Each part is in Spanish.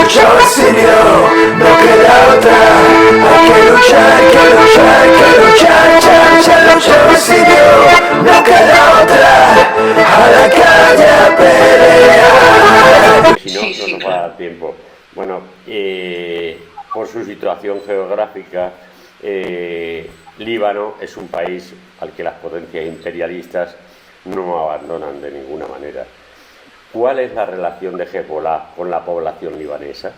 luchó decidió, no queda otra. Hay que luchar, que luchar, que luchar, chan, luchó decidió, no queda otra. A la calle a pelear. Si no, no nos va a dar tiempo. Bueno, por su situación geográfica, Líbano es un país al que las potencias imperialistas no abandonan de ninguna manera. ¿Cuál es la relación de Hezbollah con la población libanesa?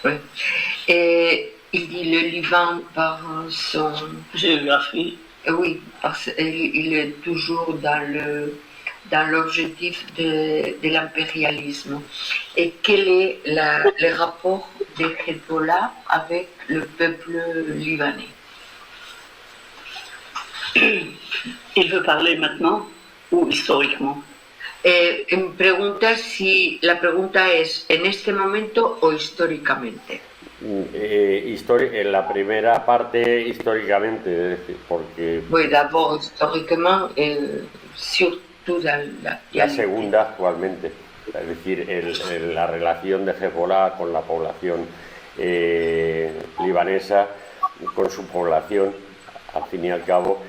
Le Liban, par son géographie, oui, parce qu'il est toujours dans l'objectif de l'impérialisme. Et quel est le rapport de Hezbollah avec le peuple libanais? il veut parler maintenant ou historiquement? Me pregunta si la pregunta es en este momento o históricamente. En la primera parte históricamente, es decir, porque... Oui, d'abord historiquement, surtout dans la segunda actualmente, es decir, la relación de Hezbollah con la población libanesa, con su población, al fin y al cabo,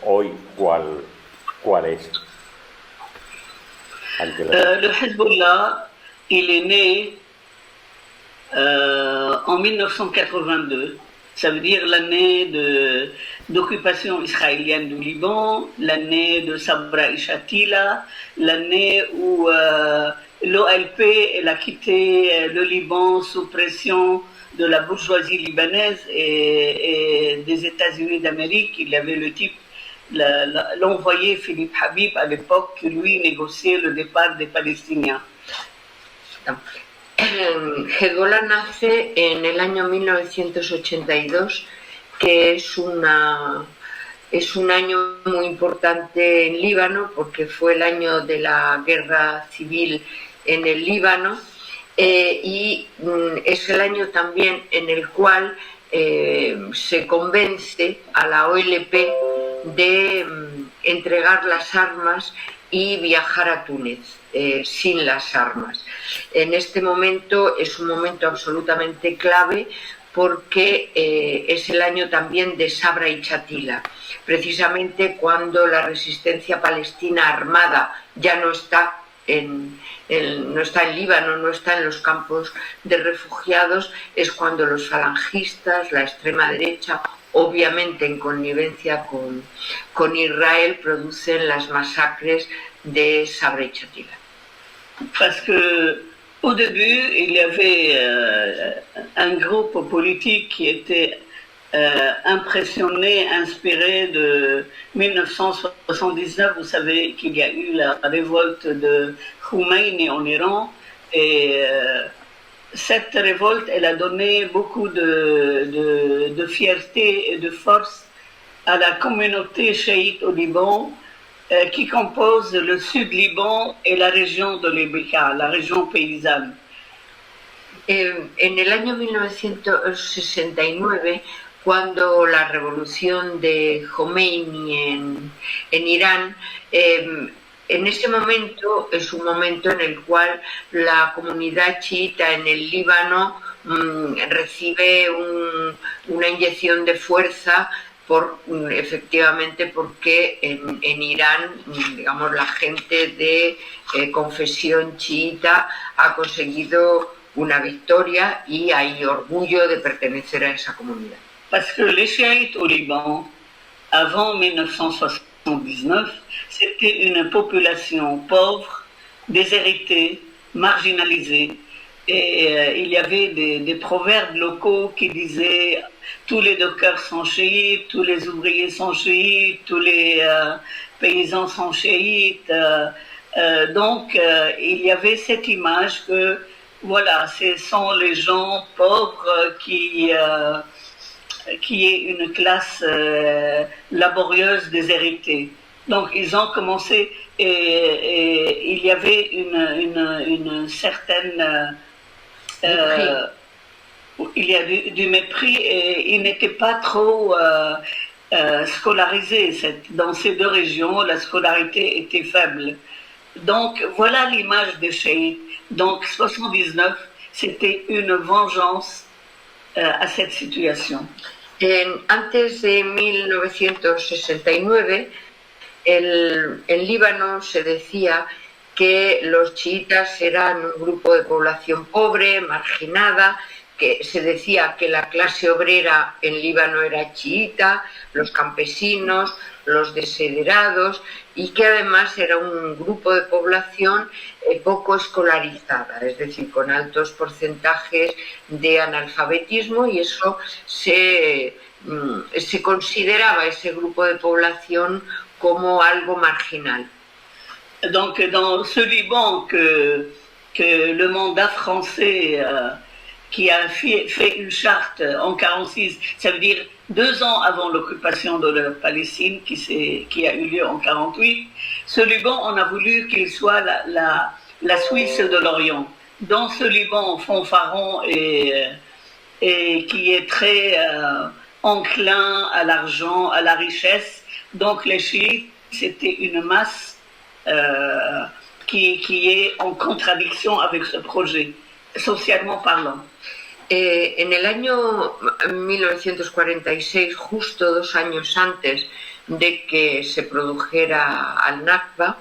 hoy, ¿cuál es? Le Hezbollah, il est né en 1982, ça veut dire l'année d'occupation israélienne du Liban, l'année de Sabra et Shatila, l'année où l'OLP a quitté le Liban sous pression de la bourgeoisie libanaise et des États-Unis d'Amérique. Il y avait le type, l'envoyé Philippe Habib à l'époque, qui lui négociait le départ des Palestiniens. Hezbollah nace en el año 1982, que es un año muy importante en Líbano porque fue el año de la guerra civil en el Líbano y es el año también en el cual se convence a la OLP de entregar las armas y viajar a Túnez sin las armas. En este momento es un momento absolutamente clave porque es el año también de Sabra y Shatila, precisamente cuando la resistencia palestina armada ya no está no está en Líbano, no está en los campos de refugiados, es cuando los falangistas, la extrema derecha, obviamente en connivencia con Israel, producen las masacres de Sabra y Shatila. Parce que au début, il y avait un groupe politique qui était impressionné, inspiré de 1979. Vous savez qu'il y a eu la révolte de Khomeini en Iran et cette révolte, elle a donné beaucoup de fierté et de force à la communauté chiite au Liban qui compose le sud Liban et la région de l'Ebeka, la région paysanne. En el año 1969, cuando la revolución de Khomeini en Irán, en ese momento es un momento en el cual la comunidad chiita en el Líbano recibe una inyección de fuerza efectivamente porque en Irán, digamos, la gente de confesión chiita ha conseguido una victoria y hay orgullo de pertenecer a esa comunidad. Parce que les chiites au Liban, avant 1979, c'était une population pauvre, déshéritée, marginalisée. Et il y avait des proverbes locaux qui disaient tous les dockers sont chiites, tous les ouvriers sont chiites, tous les paysans sont chiites. Donc il y avait cette image que voilà, ce sont les gens pauvres qui est une classe laborieuse déshéritée. Donc ils ont commencé et il y avait une certaine il y a du mépris et ils n'étaient pas trop scolarisés. Dans ces deux régions, la scolarité était faible. Donc voilà l'image des chiites. Donc 79, c'était une vengeance à cette situation. Antes de 1969, en Líbano se decía que los chiitas eran un grupo de población pobre, marginada, que se decía que la clase obrera en Líbano era chiita, los campesinos, los desiderados, y que además era un grupo de población poco escolarizada, es decir, con altos porcentajes de analfabetismo, y eso se consideraba ese grupo de población como algo marginal. Donc dans ce Liban que le mandat français qui a fait une charte en 46, ça veut dire 2 ans avant l'occupation de la Palestine qui a eu lieu en 48, ce Liban, on a voulu qu'il soit la Suisse de l'Orient. Dans ce Liban fanfaron et qui est très enclin à l'argent, à la richesse, donc les chiites, c'était une masse qui est en contradiction avec ce projet, socialement parlant. En el año 1946, justo 2 años antes de que se produjera al-Nakba,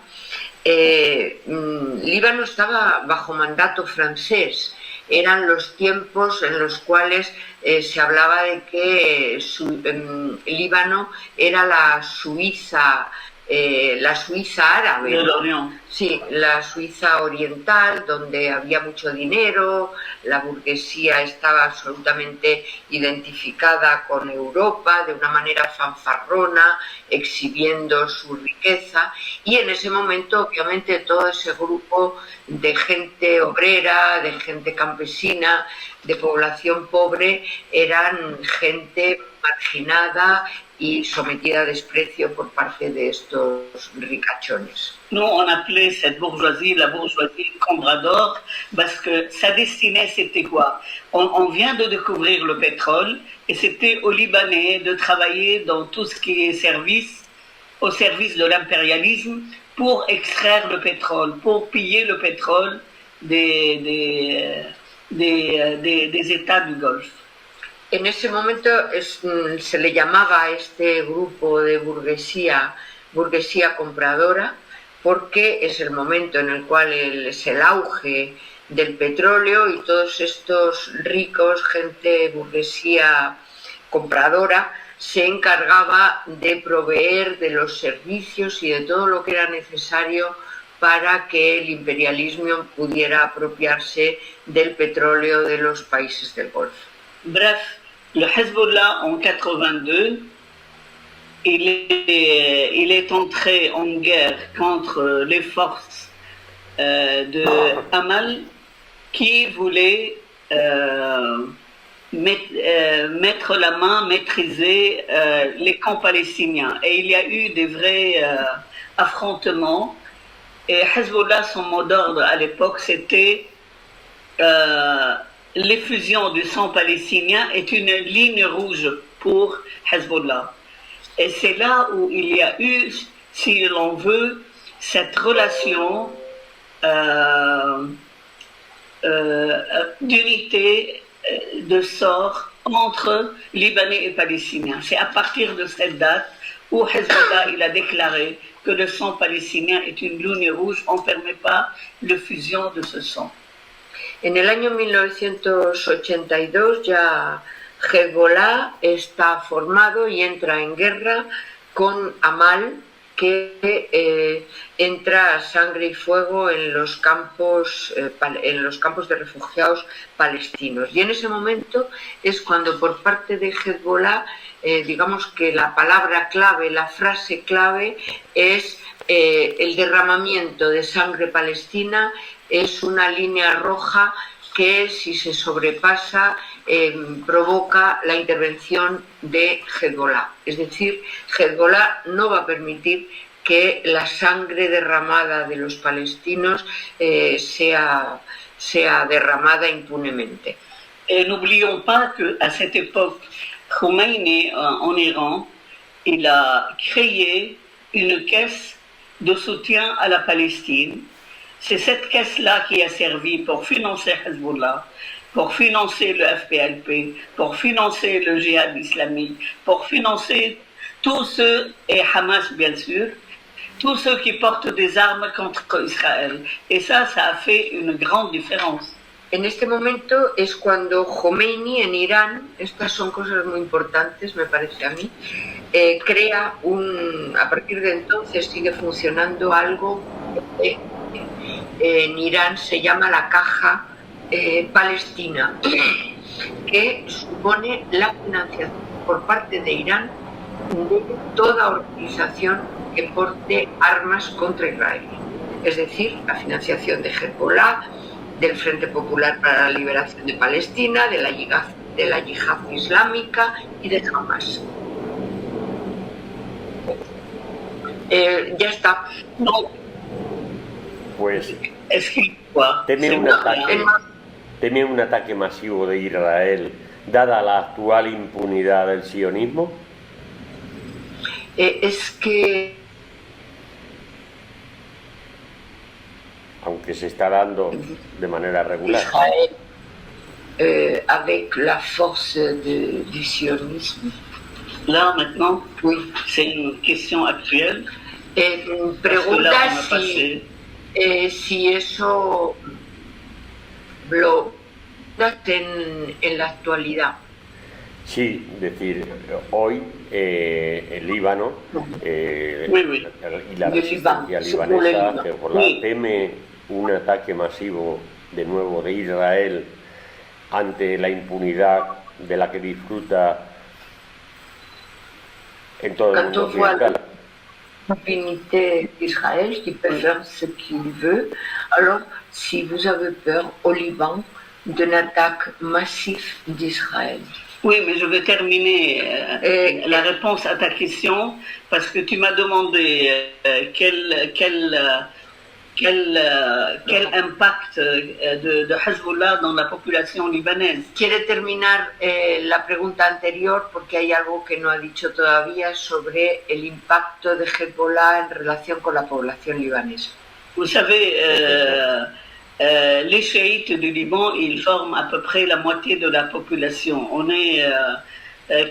Líbano estaba bajo mandato francés. Eran los tiempos en los cuales se hablaba de que Líbano era la Suiza árabe, ¿no? Sí, la Suiza oriental, donde había mucho dinero, la burguesía estaba absolutamente identificada con Europa de una manera fanfarrona, exhibiendo su riqueza, y en ese momento obviamente todo ese grupo de gente obrera, de gente campesina, de población pobre, eran gente marginada y sometida a desprecio por parte de estos ricachones. Nous, on appelait cette bourgeoisie la bourgeoisie comprador parce que sa destinée, c'était quoi? On vient de découvrir le pétrole et c'était aux Libanais de travailler dans tout ce qui est au service de l'impérialisme pour extraire le pétrole, pour piller le pétrole des États du Golfe. En ese momento se le llamaba a este grupo de burguesía compradora, porque es el momento en el cual es el auge del petróleo y todos estos ricos, gente burguesía compradora, se encargaba de proveer de los servicios y de todo lo que era necesario para que el imperialismo pudiera apropiarse del petróleo de los países del Golfo. Bref, le Hezbollah en 82, il est entré en guerre contre les forces de Amal qui voulaient mettre la main, maîtriser les camps palestiniens. Et il y a eu des vrais affrontements. Et Hezbollah, son mot d'ordre à l'époque, c'était l'effusion du sang palestinien est une ligne rouge pour Hezbollah. Et c'est là où il y a eu, si l'on veut, cette relation d'unité de sort entre Libanais et Palestiniens. C'est à partir de cette date où Hezbollah il a déclaré que le sang palestinien est une ligne rouge, on ne permet pas l'effusion de ce sang. En el año 1982 ya Hezbollah está formado y entra en guerra con Amal, que entra a sangre y fuego en los campos de refugiados palestinos. Y en ese momento es cuando por parte de Hezbollah, digamos que la palabra clave, la frase clave es el derramamiento de sangre palestina es una línea roja que si se sobrepasa provoca la intervención de Hezbollah. Es decir, Hezbollah no va a permitir que la sangre derramada de los palestinos sea derramada impunemente. Et n'oublions pas qu'à cette époque, Khomeini en Iran, il a créé une caisse de soutien à la Palestine C'est cette caisse-là qui a servi pour financer Hezbollah, pour financer le FPLP, pour financer le djihad islamique, pour financer tous ceux, et Hamas bien sûr, tous ceux qui portent des armes contre Israël. Et ça a fait une grande différence. En este momento es cuando Khomeini en Irán, estas son cosas muy importantes, me parece a mí, crea a partir de entonces sigue funcionando algo que en Irán se llama la Caja Palestina, que supone la financiación por parte de Irán de toda organización que porte armas contra Israel. Es decir, la financiación de Hezbollah, del Frente Popular para la Liberación de Palestina, de la Yihad Islámica y de Hamas. Ya está. No. Pues Es que, quoi, teme un ataque masivo de Israel, dada la actual impunidad del sionismo. Es que Aunque se está dando de manera regular. Israël, avec la force du sionisme. Là, maintenant, Oui. c'est une question actuelle. Pregunta Parce que là, si eso lo en la actualidad. Sí, decir, hoy el Líbano y la resistencia libanesa, Hezbollah, teme un ataque masivo de nuevo de Israel ante la impunidad de la que disfruta en todo el mundo occidental. L'impunité d'Israël qui peut faire ce qu'il veut. Alors, si vous avez peur au Liban d'une attaque massive d'Israël. Oui, mais je vais terminer la réponse à ta question parce que tu m'as demandé quel impact de Hezbollah dans la population libanaise. Quiere terminar la pregunta anterior porque hay algo que no ha dicho todavía sobre el impacto de Hezbollah en relación con la población libanesa. Vous savez, les chiites du Liban, ils forment à peu près la moitié de la population. On est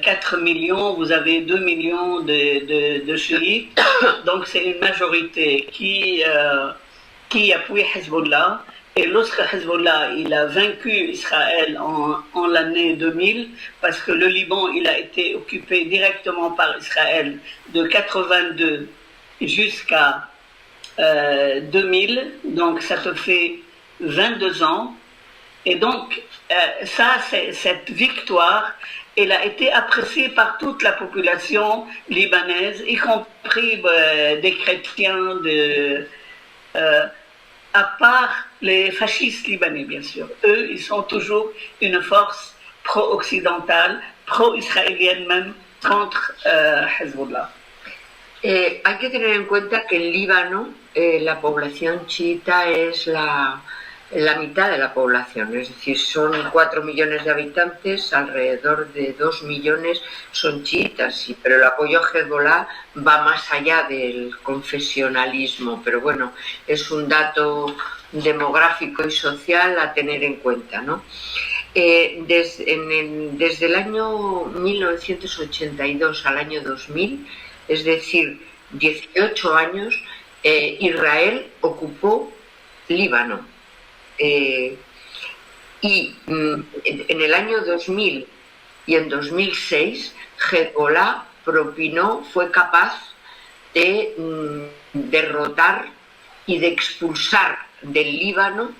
4 millions, vous avez 2 millions de chiites, donc c'est une majorité qui appuie Hezbollah. Et lorsque Hezbollah il a vaincu Israël en l'année 2000, parce que le Liban il a été occupé directement par Israël de 82 jusqu'à 2000, donc ça te fait 22 ans. Et donc, cette victoire, elle a été appréciée par toute la population libanaise, y compris des chrétiens, à part les fascistes libanais, bien sûr. Eux, ils sont toujours une force pro-occidentale, pro-israélienne même, contre Hezbollah. Hay que tener en cuenta que en Líbano la población chiita es la mitad de la población, es decir, son 4 millones de habitantes, alrededor de 2 millones son chiitas, sí, pero el apoyo a Hezbollah va más allá del confesionalismo, pero bueno, es un dato demográfico y social a tener en cuenta, ¿no? Desde el año 1982 al año 2000, es decir, 18 años, Israel ocupó Líbano. Y en el año 2000 y en 2006, Hezbollah fue capaz de derrotar y de expulsar del Líbano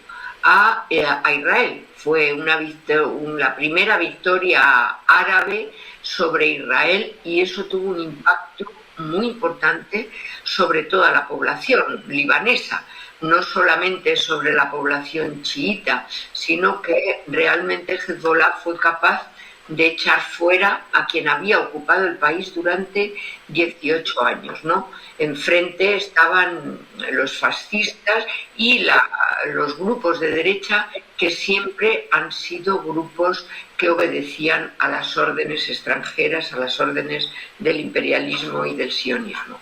a Israel. Fue la primera victoria árabe sobre Israel y eso tuvo un impacto muy importante sobre toda la población libanesa, no solamente sobre la población chiita, sino que realmente Hezbollah fue capaz de echar fuera a quien había ocupado el país durante 18 años, ¿no? Enfrente estaban los fascistas y los grupos de derecha que siempre han sido grupos que obedecían a las órdenes extranjeras, a las órdenes del imperialismo y del sionismo.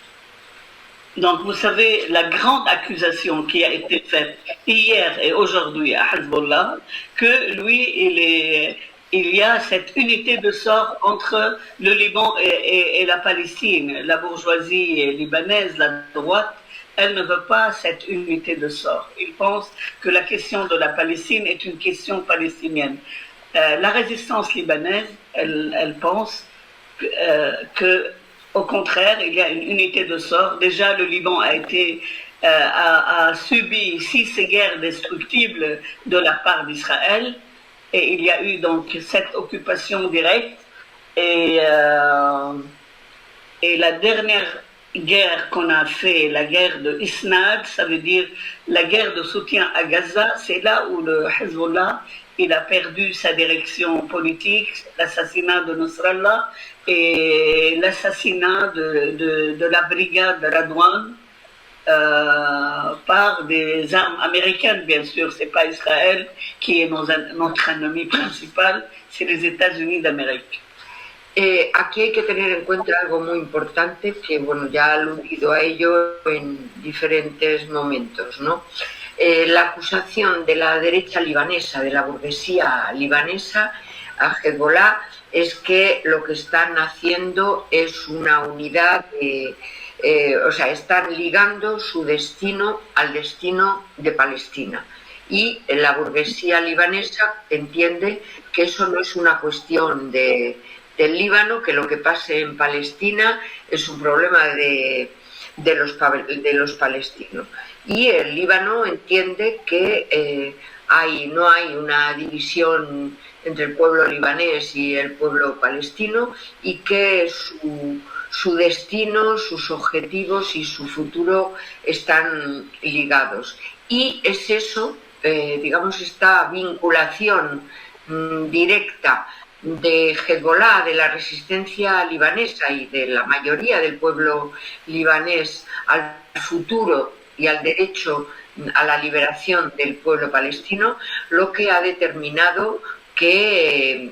Donc, vous savez, la grande accusation qui a été faite hier et aujourd'hui à Hezbollah, que lui, il y a cette unité de sort entre le Liban et la Palestine. La bourgeoisie libanaise, la droite, elle ne veut pas cette unité de sort. Il pense que la question de la Palestine est une question palestinienne. La résistance libanaise, elle pense que au contraire, il y a une unité de sort. Déjà, le Liban a subi 6 guerres destructibles de la part d'Israël, et il y a eu donc cette occupation directe. Et la dernière guerre qu'on a fait, la guerre de Isnad, ça veut dire la guerre de soutien à Gaza, c'est là où le Hezbollah il a perdu sa direction politique, l'assassinat de Nasrallah et l'assassinat de la brigade de Radwan par des armes américaines, bien sûr. C'est pas Israël qui est notre ennemi principal, c'est les États-Unis d'Amérique. Aquí hay que tener en cuenta algo muy importante que, bueno, ya he aludido a ello en diferentes momentos, ¿no? La acusación de la derecha libanesa, de la burguesía libanesa a Hezbollah es que lo que están haciendo es una unidad, o sea, están ligando su destino al destino de Palestina. Y la burguesía libanesa entiende que eso no es una cuestión del Líbano, que lo que pase en Palestina es un problema de los palestinos. Y el Líbano entiende que no hay una división entre el pueblo libanés y el pueblo palestino y que su destino, sus objetivos y su futuro están ligados. Y es eso, digamos, esta vinculación directa de Hezbollah, de la resistencia libanesa y de la mayoría del pueblo libanés al futuro y al derecho a la liberación del pueblo palestino, lo que ha determinado que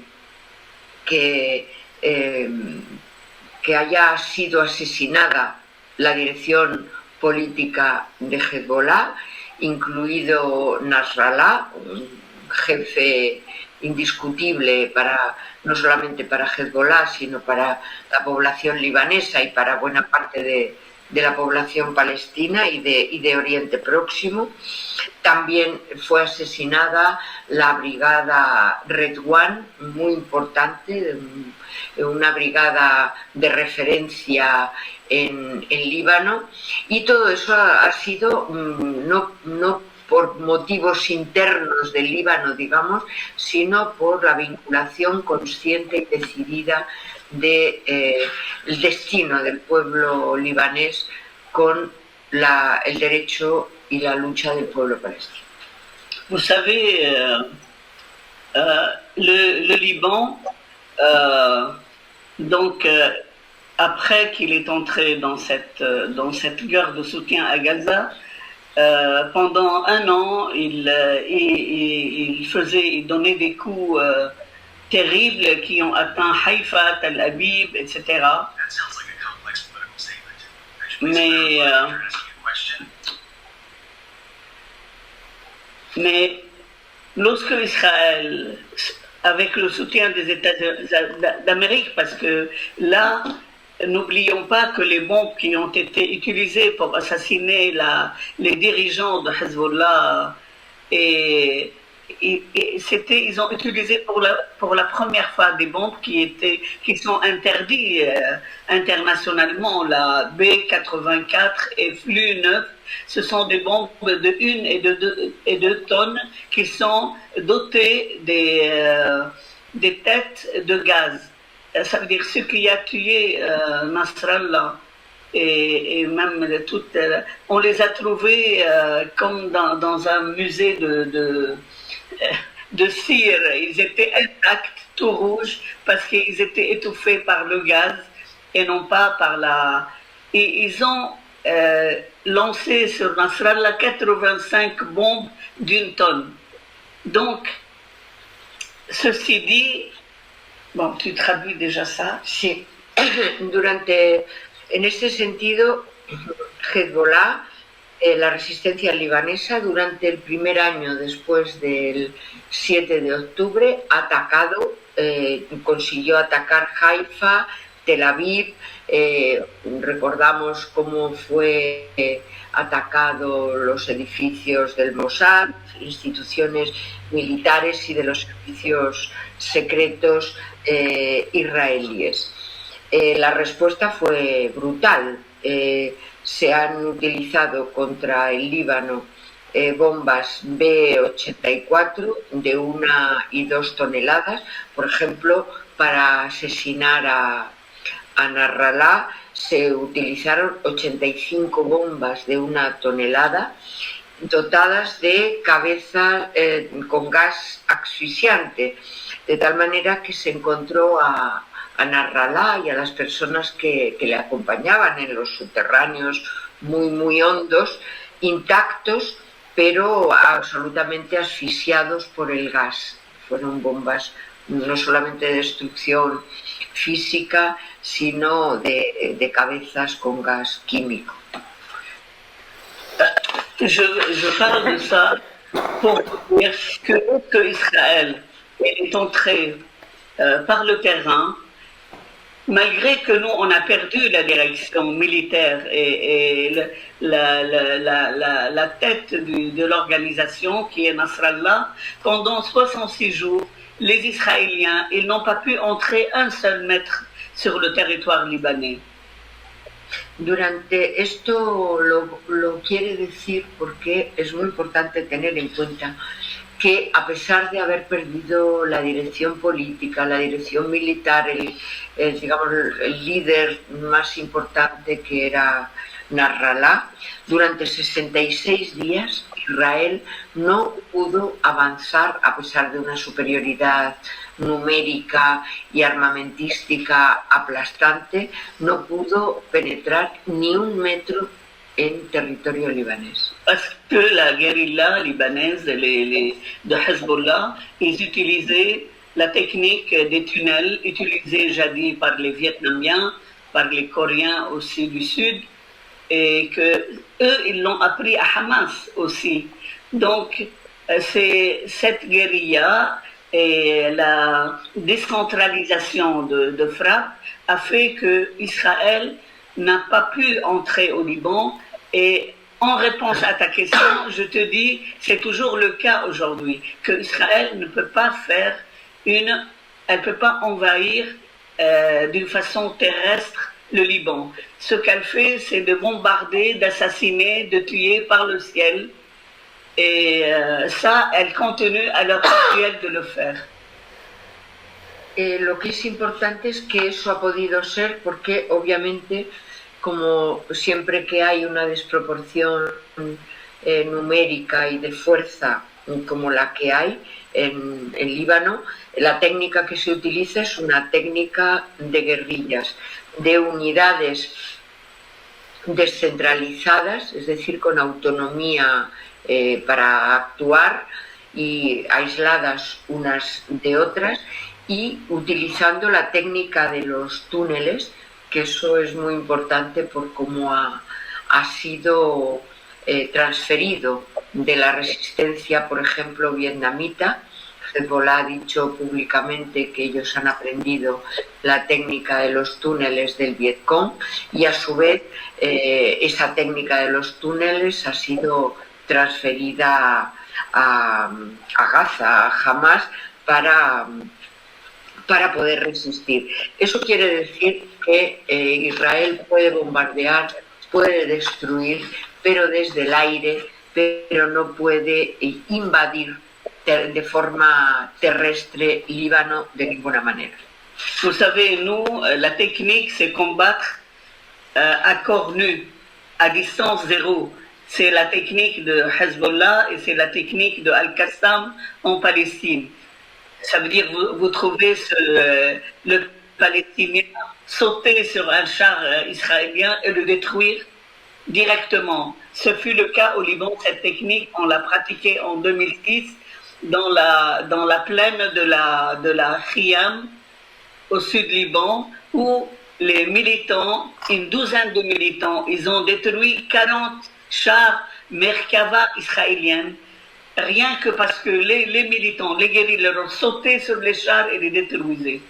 haya sido asesinada la dirección política de Hezbollah, incluido Nasrallah, un jefe indiscutible no solamente para Hezbollah, sino para la población libanesa y para buena parte de la población palestina y de Oriente Próximo. También fue asesinada la brigada Redwan, muy importante, una brigada de referencia en Líbano, y todo eso ha sido no por motivos internos del Líbano, digamos, sino por la vinculación consciente y decidida del destino del pueblo libanés con el derecho y la lucha del pueblo palestino. Vous savez, le Liban, donc après qu'il est entré dans cette guerre de soutien à Gaza, pendant un an, il donnait des coups terribles qui ont atteint Haïfa, Tel Aviv, etc. Mais lorsque Israël, avec le soutien des États d'Amérique, parce que là, n'oublions pas que les bombes qui ont été utilisées pour assassiner les dirigeants de Hezbollah, ils ont utilisé pour la première fois des bombes qui sont interdites internationalement, la B-84 et FLU-9. Ce sont des bombes de 1 et 2 tonnes qui sont dotées des têtes de gaz. Ça veut dire ce qui a tué Nasrallah et même on les a trouvés comme dans un musée de cire. Ils étaient intacts, tout rouges, parce qu'ils étaient étouffés par le gaz et non pas par Et ils ont lancé sur Nasrallah 85 bombes d'1 tonne. Donc, ceci dit, bon, tu traduis déjà ça. Sí, en ese sentido, Hezbollah, la resistencia libanesa, durante el primer año después del 7 de octubre, ha atacado, consiguió atacar Haifa, Tel Aviv. Recordamos cómo fue atacado los edificios del Mossad, instituciones militares y de los servicios secretos israelíes. La respuesta fue brutal. Se han utilizado contra el Líbano bombas B-84 de 1 y 2 toneladas, por ejemplo, para asesinar a Nasrallah se utilizaron 85 bombas de 1 tonelada dotadas de cabeza con gas asfixiante, de tal manera que se encontró a Nasrallah y a las personas que le acompañaban en los subterráneos muy hondos, intactos, pero absolutamente asfixiados por el gas. Fueron bombas no solamente de destrucción física, sino de cabezas con gas químico. Je parle de ça pour dire que Israël est entré par le terrain, malgré que nous, on a perdu la direction militaire et la tête de l'organisation, qui est Nasrallah, pendant 66 jours, les Israéliens, ils n'ont pas pu entrer un seul mètre sur le territoire libanais. Durante esto lo quiere decir porque es muy importante tener en cuenta que a pesar de haber perdido la dirección política, la dirección militar, digamos, el líder más importante, que era Nasrallah, durante 66 días Israel no pudo avanzar, a pesar de una superioridad numérica y armamentística aplastante, no pudo penetrar ni 1 metro en territorio libanés. Parce que la guérilla libanaise de Hezbollah, ils utilisaient la technique des tunnels utilisée jadis par les Vietnamiens, par les Coréens aussi du Sud, et que eux, ils l'ont appris à Hamas aussi. Donc, c'est cette guérilla et la décentralisation de frappe a fait que Israël n'a pas pu entrer au Liban. Et en réponse à ta question, je te dis, c'est toujours le cas aujourd'hui, que Israël ne peut pas faire elle peut pas envahir d'une façon terrestre le Liban. Ce qu'elle fait, c'est de bombarder, d'assassiner, de tuer par le ciel. Et ça, elle continue à l'heure actuelle de le faire. Lo que es importante es que eso ha podido ser porque, obviamente, como siempre que hay una desproporción numérica y de fuerza como la que hay en Líbano, la técnica que se utiliza es una técnica de guerrillas, de unidades descentralizadas, es decir, con autonomía para actuar y aisladas unas de otras, y utilizando la técnica de los túneles, que eso es muy importante por cómo ha sido transferido de la resistencia, por ejemplo, vietnamita. Hezbollah ha dicho públicamente que ellos han aprendido la técnica de los túneles del Vietcong, y a su vez esa técnica de los túneles ha sido transferida a Gaza, a Hamas, para poder resistir. Eso quiere decir que Israel puede bombardear, puede destruir, pero desde el aire, pero no puede invadir de forma terrestre Líbano de ninguna manera. Vous savez, nous, la technique, c'est combattre à corps nu, à distance zéro. C'est la technique de Hezbollah et c'est la technique de Al-Qassam en Palestine. Ça veut dire vous trouvez le Palestinien sauter sur un char israélien et le détruire directement. Ce fut le cas au Liban. Cette technique, on l'a pratiquée en 2006 dans la plaine de la Khiyam, au sud Liban, où les militants, une douzaine de militants, ils ont détruit 40 chars Merkava israéliennes, rien que parce que les militants, les guerrilleros ont sauté sur les chars et les détruisaient.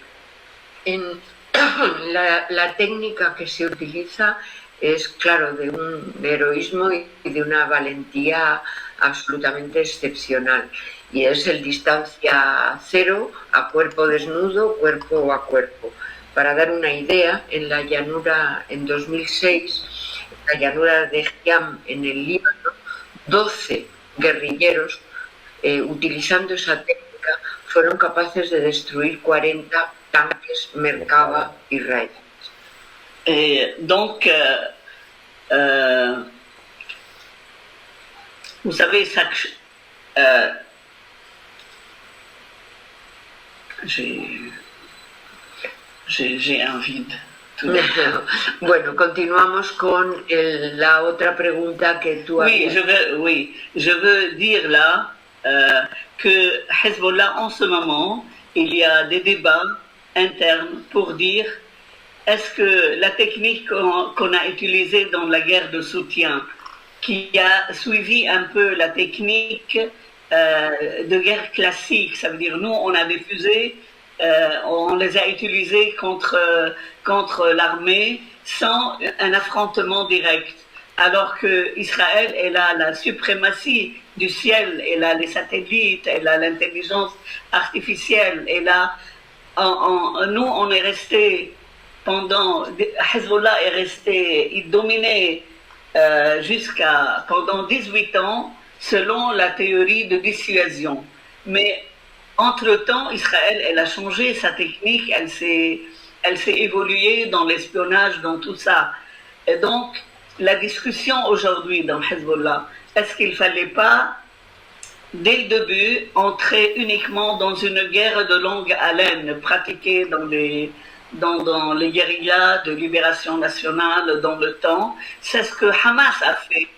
La técnica que se utiliza es, claro, de un heroísmo y de una valentía absolutamente excepcional. Y es el distancia cero a cuerpo desnudo, cuerpo a cuerpo. Para dar una idea, en la llanura, en 2006, en la llanura de Hiam, en el Líbano, 12 guerrilleros, utilizando esa técnica, fueron capaces de destruir 40 tanques Merkava israelíes. Donc, vous savez, j'ai un vide. Bueno, continuamos con la otra pregunta que tú habías. Je veux dire là que Hezbollah, en ce moment, il y a des débats internes pour dire est-ce que la technique qu'on a utilisée dans la guerre de soutien, qui a suivi un peu la technique de guerre classique, ça veut dire nous on a des fusées, on les a utilisées contre l'armée sans un affrontement direct, alors que Israël elle a la suprématie du ciel, elle a les satellites, elle a l'intelligence artificielle, elle a nous on est resté pendant Hezbollah est resté, il dominait pendant 18 ans selon la théorie de dissuasion. Mais entre-temps, Israël, elle a changé sa technique, elle s'est évoluée dans l'espionnage, dans tout ça. Et donc, la discussion aujourd'hui dans Hezbollah, est-ce qu'il ne fallait pas, dès le début, entrer uniquement dans une guerre de longue haleine, pratiquée dans les guérillas de libération nationale dans le temps? C'est ce que Hamas a fait.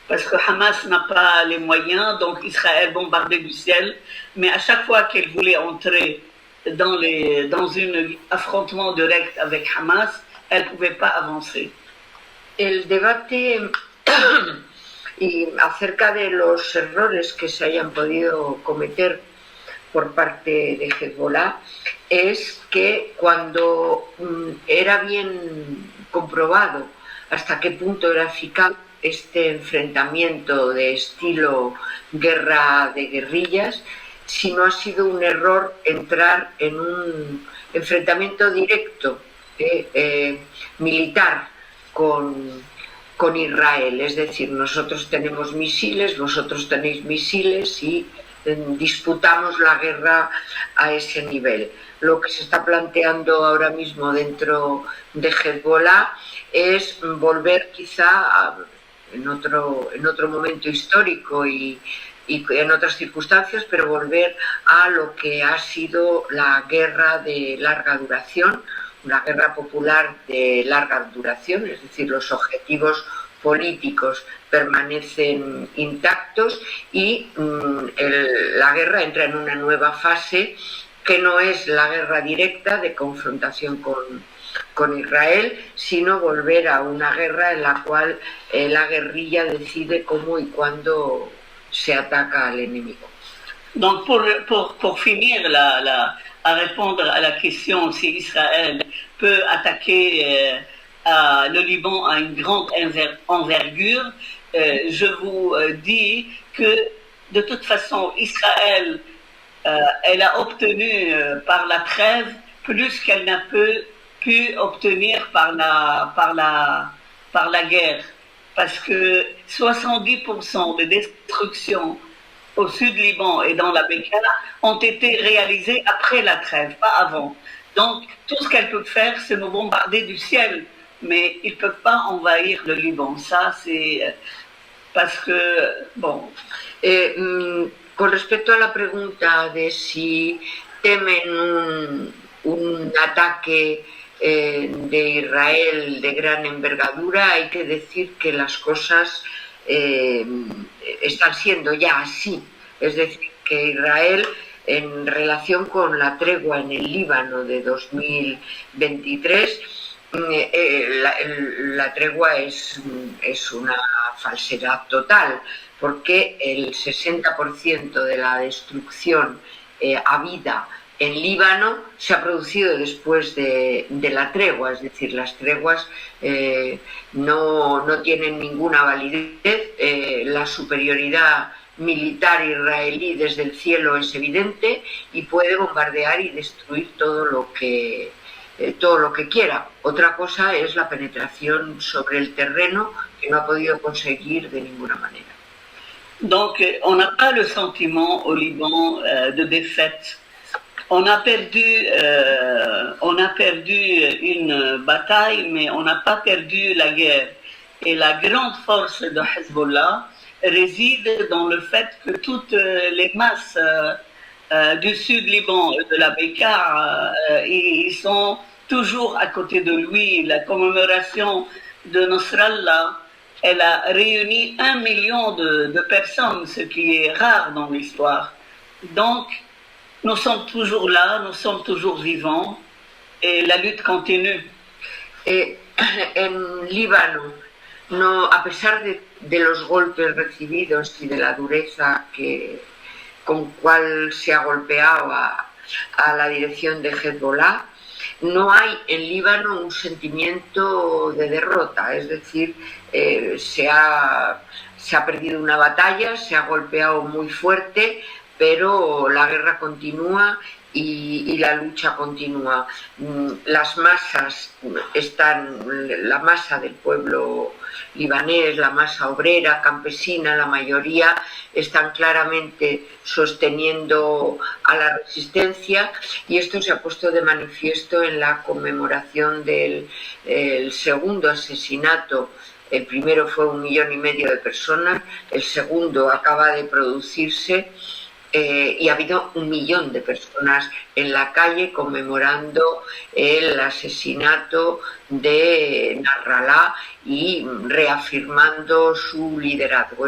Parce que Hamas n'a pas les moyens, donc Israël bombardait du ciel, mais à chaque fois qu'elle voulait entrer dans un affrontement direct avec Hamas, elle ne pouvait pas avancer. El debate acerca de los errores que se hayan podido cometer por parte de Hezbollah es que cuando era bien comprobado hasta qué punto era eficaz este enfrentamiento de estilo guerra de guerrillas, si no ha sido un error entrar en un enfrentamiento directo militar con Israel. Es decir, nosotros tenemos misiles, vosotros tenéis misiles y disputamos la guerra a ese nivel. Lo que se está planteando ahora mismo dentro de Hezbollah es volver quizá en otro momento histórico y en otras circunstancias, pero volver a lo que ha sido la guerra de larga duración, una guerra popular de larga duración, es decir, los objetivos políticos permanecen intactos y la guerra entra en una nueva fase que no es la guerra directa de confrontación con Israel, sino volver a una guerra en la cual la guerrilla decide cómo y cuándo se ataca al enemigo. Donc pour finir à répondre à la question si Israël peut attaquer le Liban à une grande envergure, je vous dis que de toute façon Israël elle a obtenu par la trêve plus qu'elle n'a pu obtenir par la guerre, parce que 70% des destructions au sud Liban et dans la Bekaa ont été réalisées après la trêve, pas avant. Donc tout ce qu'elles peuvent faire, c'est nous bombarder du ciel, mais ils ne peuvent pas envahir le Liban. Ça, c'est parce que, bon... Con respecto a la pregunta de si temen un ataque de Israel de gran envergadura, hay que decir que las cosas están siendo ya así. Es decir, que Israel en relación con la tregua en el Líbano de 2023, la tregua es una falsedad total, porque el 60% de la destrucción habida en Líbano se ha producido después de la tregua, es decir, las treguas no tienen ninguna validez, la superioridad militar israelí desde el cielo es evidente y puede bombardear y destruir todo lo que quiera. Otra cosa es la penetración sobre el terreno, que no ha podido conseguir de ninguna manera. Donc, on n'a pas le sentiment au Liban de défaite. On a perdu une bataille, mais on n'a pas perdu la guerre. Et la grande force de Hezbollah réside dans le fait que toutes les masses du sud Liban et de la Bekaa, ils sont toujours à côté de lui. La commémoration de Nasrallah, elle a réuni 1 million de personnes, ce qui est rare dans l'histoire. Donc, nous sommes toujours là, nous sommes toujours vivants et la lutte continue. En Líbano, no, a pesar de los golpes recibidos y de la dureza con cual se ha golpeado a la dirección de Hezbollah, no hay en Líbano un sentimiento de derrota, es decir, se ha perdido una batalla, se ha golpeado muy fuerte, pero la guerra continúa y la lucha continúa. Las masas la masa del pueblo libanés, la masa obrera, campesina, la mayoría están claramente sosteniendo a la resistencia, y esto se ha puesto de manifiesto en la conmemoración del segundo asesinato. El primero fue 1,5 millones de personas, el segundo acaba de producirse y ha habido 1 millón de personas en la calle conmemorando el asesinato de Nasrallah y reafirmando su liderazgo.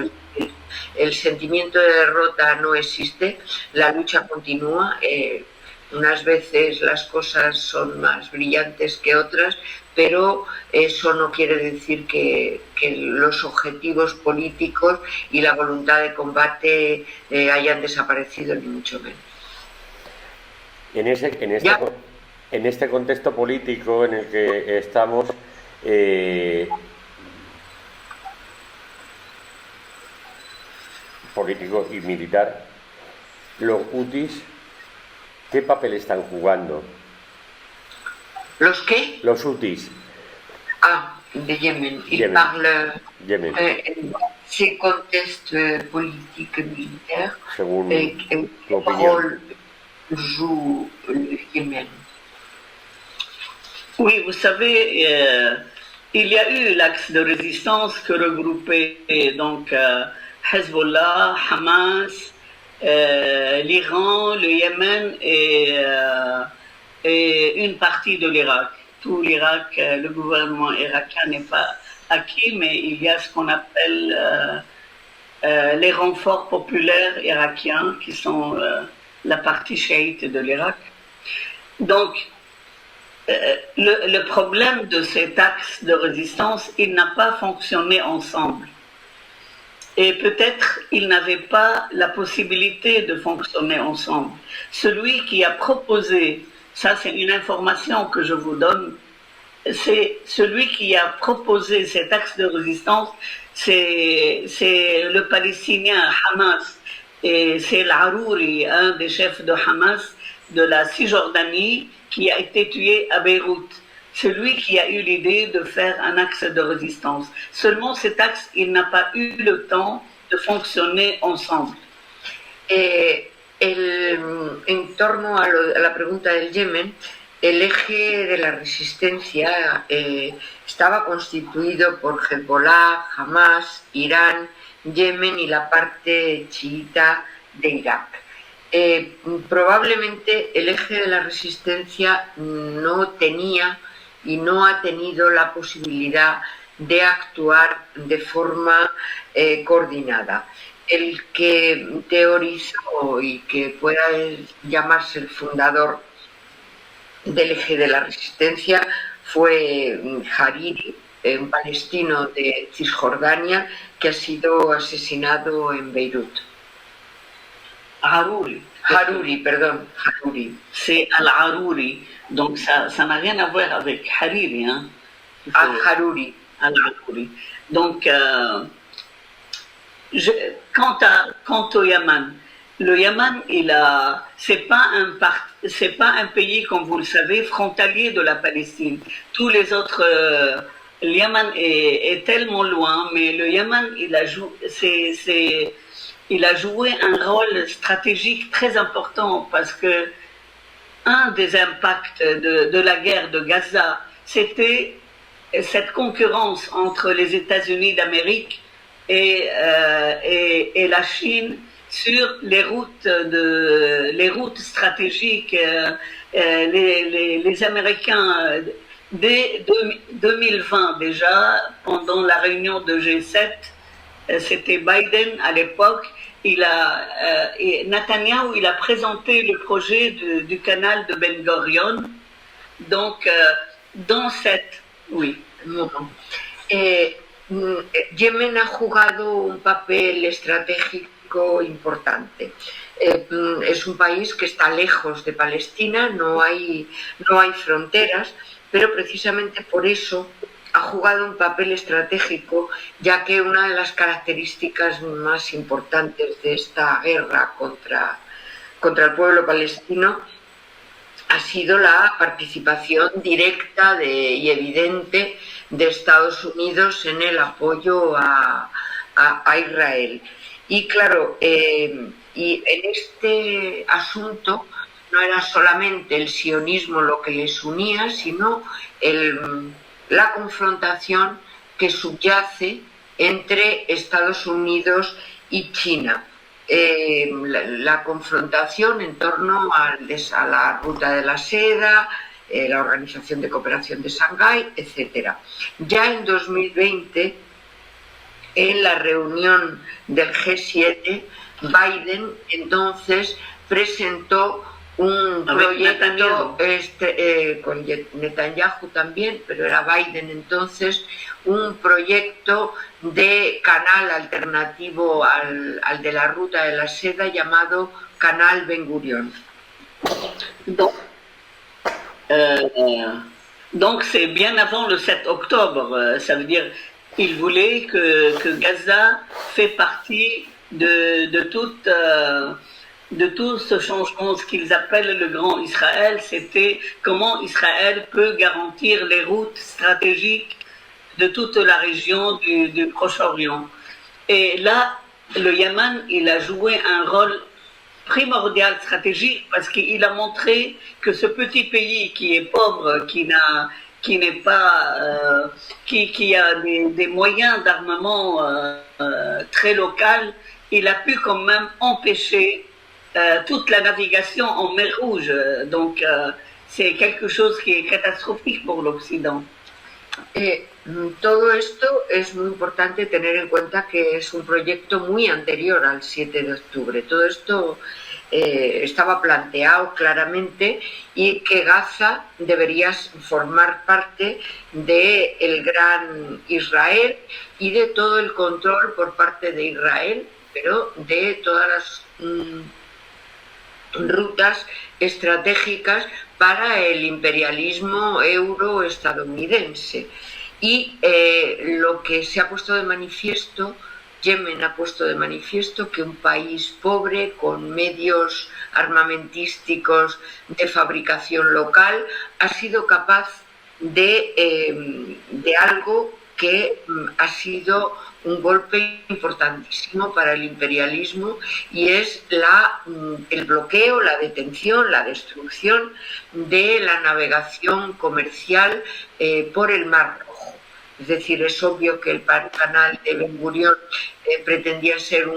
El sentimiento de derrota no existe, la lucha continúa. Unas veces las cosas son más brillantes que otras, pero eso no quiere decir que los objetivos políticos y la voluntad de combate hayan desaparecido, ni mucho menos. En este contexto político en el que estamos, político y militar, los hutis, ¿qué papel están jugando? ¿Los qué? Los hutis. De Yemen. Yemen. Yemen. Ces contextes politiques et militaires, Según tu quel rôle joue le Yémen? Oui, vous savez, il y a eu l'axe de résistance que regroupait donc Hezbollah, Hamas, l'Iran, le Yémen et une partie de l'Irak. Tout l'Irak, le gouvernement irakien n'est pas acquis, mais il y a ce qu'on appelle les renforts populaires irakiens, qui sont la partie chiite de l'Irak. Donc, le problème de cet axe de résistance, il n'a pas fonctionné ensemble. Et peut-être il n'avait pas la possibilité de fonctionner ensemble. Celui qui a proposé, ça c'est une information que je vous donne, c'est celui qui a proposé cet axe de résistance, c'est le Palestinien Hamas, et c'est l'Arouri, un des chefs de Hamas de la Cisjordanie, qui a été tué à Beyrouth. C'est lui qui a eu l'idée de faire un axe de résistance. Seulement cet axe, il n'a pas eu le temps de fonctionner ensemble. En torno a la pregunta del Yemen, el eje de la resistencia estaba constituido por Hezbollah, Hamas, Irán, Yemen y la parte chiita de Irak. Probablemente el eje de la resistencia no tenía y no ha tenido la posibilidad de actuar de forma coordinada. el que teorizó y que pueda llamarse el fundador del eje de la resistencia fue Hariri, un palestino de Cisjordania que ha sido asesinado en Beirut. Haruri, perdón, Haruri. C'est Al-Haruri, donc ça n'a rien à voir avec Hariri. Hein. Al-Haruri. Al-Haruri. Donc, quant au Yémen, le Yémen, c'est pas un pays, comme vous le savez, frontalier de la Palestine. Tous les autres, le Yémen est tellement loin, mais le Yémen, il a joué un rôle stratégique très important parce que un des impacts de la guerre de Gaza, c'était cette concurrence entre les États-Unis d'Amérique et la Chine sur les routes stratégiques. Les Américains, dès 2020 déjà, pendant la réunion de G7, c'était Biden à l'époque, Netanyahou, il a présenté le projet du canal de Ben Gurion. Donc, dans cette... Oui. Yemen ha jugado un papel estratégico importante. Es un país que está lejos de Palestina, no hay fronteras, pero precisamente por eso ha jugado un papel estratégico, ya que una de las características más importantes de esta guerra contra el pueblo palestino ha sido la participación directa y evidente de Estados Unidos en el apoyo a Israel. Y claro, y en este asunto no era solamente el sionismo lo que les unía, sino la confrontación que subyace entre Estados Unidos y China. La confrontación en torno a la ruta de la seda, la Organización de Cooperación de Shanghái, etc. Ya en 2020, en la reunión del G7, Biden entonces presentó un proyecto con Netanyahu también, pero era Biden entonces, un proyecto de canal alternativo al de la ruta de la seda llamado Canal Ben Gurion. Donc c'est bien avant le 7 octobre, ça veut dire il voulait que Gaza fait partie de tout ce changement, ce qu'ils appellent le Grand Israël, c'était comment Israël peut garantir les routes stratégiques de toute la région du Proche-Orient. Et là, le Yémen, il a joué un rôle primordial stratégique parce qu'il a montré que ce petit pays qui est pauvre, qui a des moyens d'armement très locaux, il a pu quand même empêcher toute la navigation en mer Rouge. Donc, c'est quelque chose qui est catastrophique pour l'Occident. Todo esto es muy importante tener en cuenta que es un proyecto muy anterior al 7 de octubre. Todo esto estaba planteado claramente y que Gaza debería formar parte del gran Israel y de todo el control por parte de Israel, pero de todas las rutas estratégicas para el imperialismo euroestadounidense. Y lo que se ha puesto de manifiesto, Yemen ha puesto de manifiesto que un país pobre, con medios armamentísticos de fabricación local, ha sido capaz de algo que ha sido un golpe importantísimo para el imperialismo y es el bloqueo, la detención, la destrucción de la navegación comercial por el Mar Rojo. Es decir, es obvio que el canal de Ben Gurion pretendía ser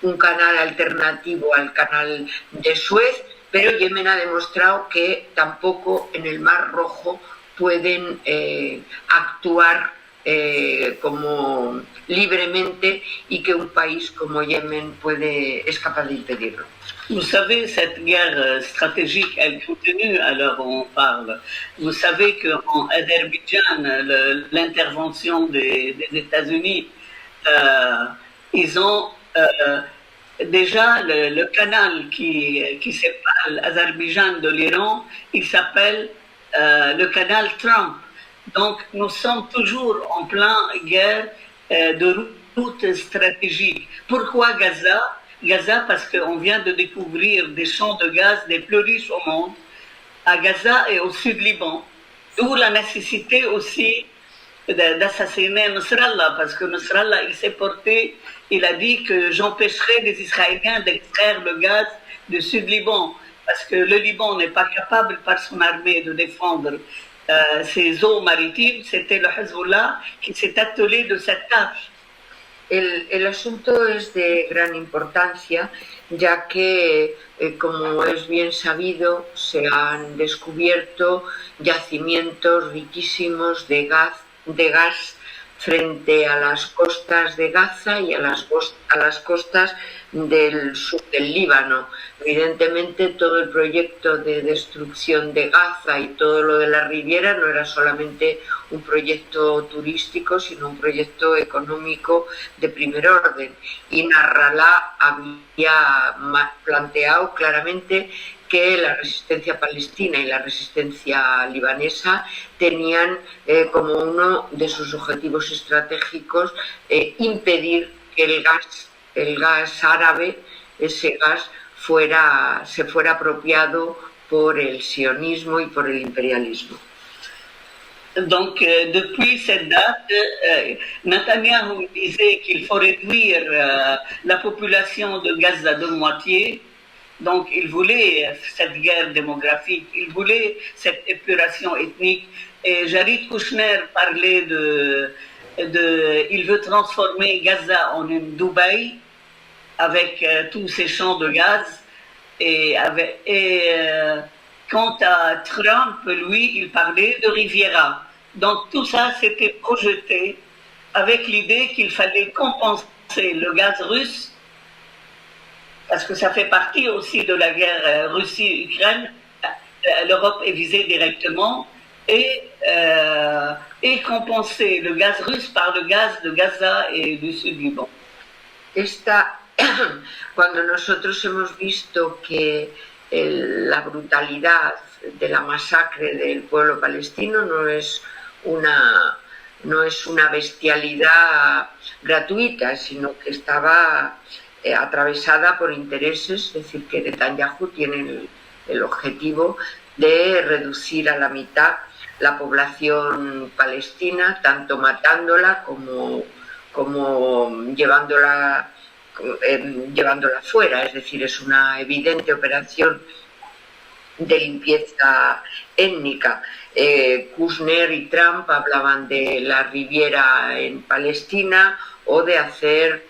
un canal alternativo al canal de Suez, pero Yemen ha demostrado que tampoco en el Mar Rojo pueden actuar como libremente y que un país como Yemen es capaz de impedirlo. Vous savez, cette guerre stratégique, elle continue à l'heure où on parle. Vous savez qu'en Azerbaïdjan, l'intervention des États-Unis, ils ont déjà le canal qui sépare l'Azerbaïdjan de l'Iran, il s'appelle le canal Trump. Donc nous sommes toujours en plein guerre de route stratégique. Pourquoi Gaza? Gaza parce qu'on vient de découvrir des champs de gaz les plus riches au monde, à Gaza et au sud Liban. D'où la nécessité aussi d'assassiner Nasrallah, parce que Nasrallah, il s'est porté, il a dit que j'empêcherai les Israéliens d'extraire le gaz du sud Liban, parce que le Liban n'est pas capable par son armée de défendre ses eaux maritimes. C'était le Hezbollah qui s'est attelé de cette tâche. El asunto es de gran importancia, ya que, como es bien sabido, se han descubierto yacimientos riquísimos de gas frente a las costas de Gaza y a las costas del sur del Líbano. Evidentemente, todo el proyecto de destrucción de Gaza y todo lo de la Riviera no era solamente un proyecto turístico, sino un proyecto económico de primer orden. Y Nasrallah había planteado claramente que la resistencia palestina y la resistencia libanesa tenían como uno de sus objetivos estratégicos impedir que el gas árabe, ese gas, se fuera apropiado por el sionismo y por el imperialismo. Donc, depuis cette date, Netanyahou disait qu'il faut réduire la population de Gaza de moitié. Donc, il voulait cette guerre démographique, il voulait cette épuration ethnique. Et Jared Kushner parlait il veut transformer Gaza en une Dubaï avec tous ces champs de gaz. Quant à Trump, lui, il parlait de Riviera. Donc tout ça, c'était projeté avec l'idée qu'il fallait compenser le gaz russe, parce que ça fait partie aussi de la guerre Russie-Ukraine. L'Europe est visée directement, et compenser le gaz russe par le gaz de Gaza et du sud Liban. Cuando nosotros hemos visto que la brutalidad de la masacre del pueblo palestino no es una bestialidad gratuita, sino que estaba atravesada por intereses, es decir, que Netanyahu tiene el objetivo de reducir a la mitad la población palestina, tanto matándola como llevándola fuera. Es decir, es una evidente operación de limpieza étnica. Kushner y Trump hablaban de la Riviera en Palestina o de hacer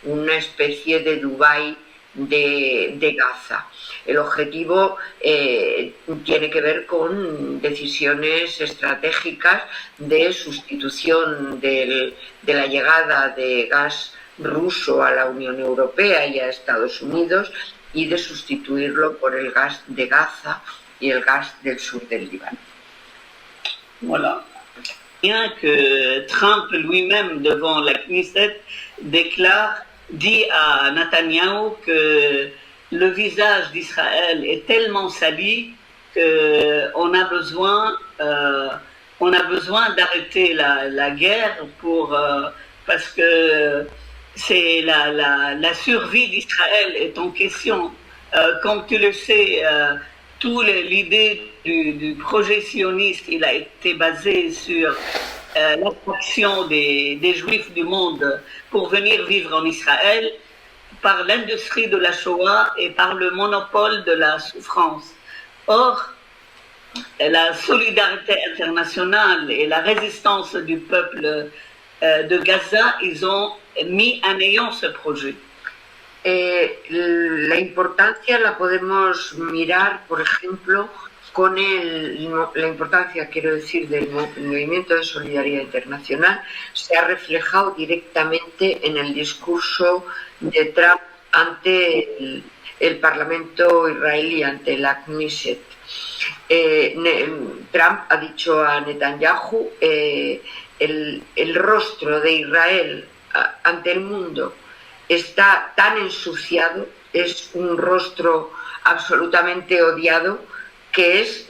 una especie de Dubái de Gaza. El objetivo tiene que ver con decisiones estratégicas de sustitución de la llegada de gas ruso a la Unión Europea y a Estados Unidos, y de sustituirlo por el gas de Gaza y el gas del sur del Líbano. Voilà. Bien que Trump lui-même, devant la Knesset, dit à Netanyahou que le visage d'Israël est tellement sali qu'on a besoin d'arrêter la guerre parce que c'est la survie d'Israël est en question. Comme tu le sais, l'idée du projet sioniste, il a été basé sur l'attraction des Juifs du monde pour venir vivre en Israël par l'industrie de la Shoah et par le monopole de la souffrance. Or, la solidarité internationale et la résistance du peuple de Gaza, ils ont mis en néant ce projet. La importancia la podemos mirar, por ejemplo, con la importancia, quiero decir, del movimiento de solidaridad internacional se ha reflejado directamente en el discurso de Trump ante el Parlamento israelí, ante la Knesset. Trump ha dicho a Netanyahu, el rostro de Israel ante el mundo está tan ensuciado, es un rostro absolutamente odiado, que es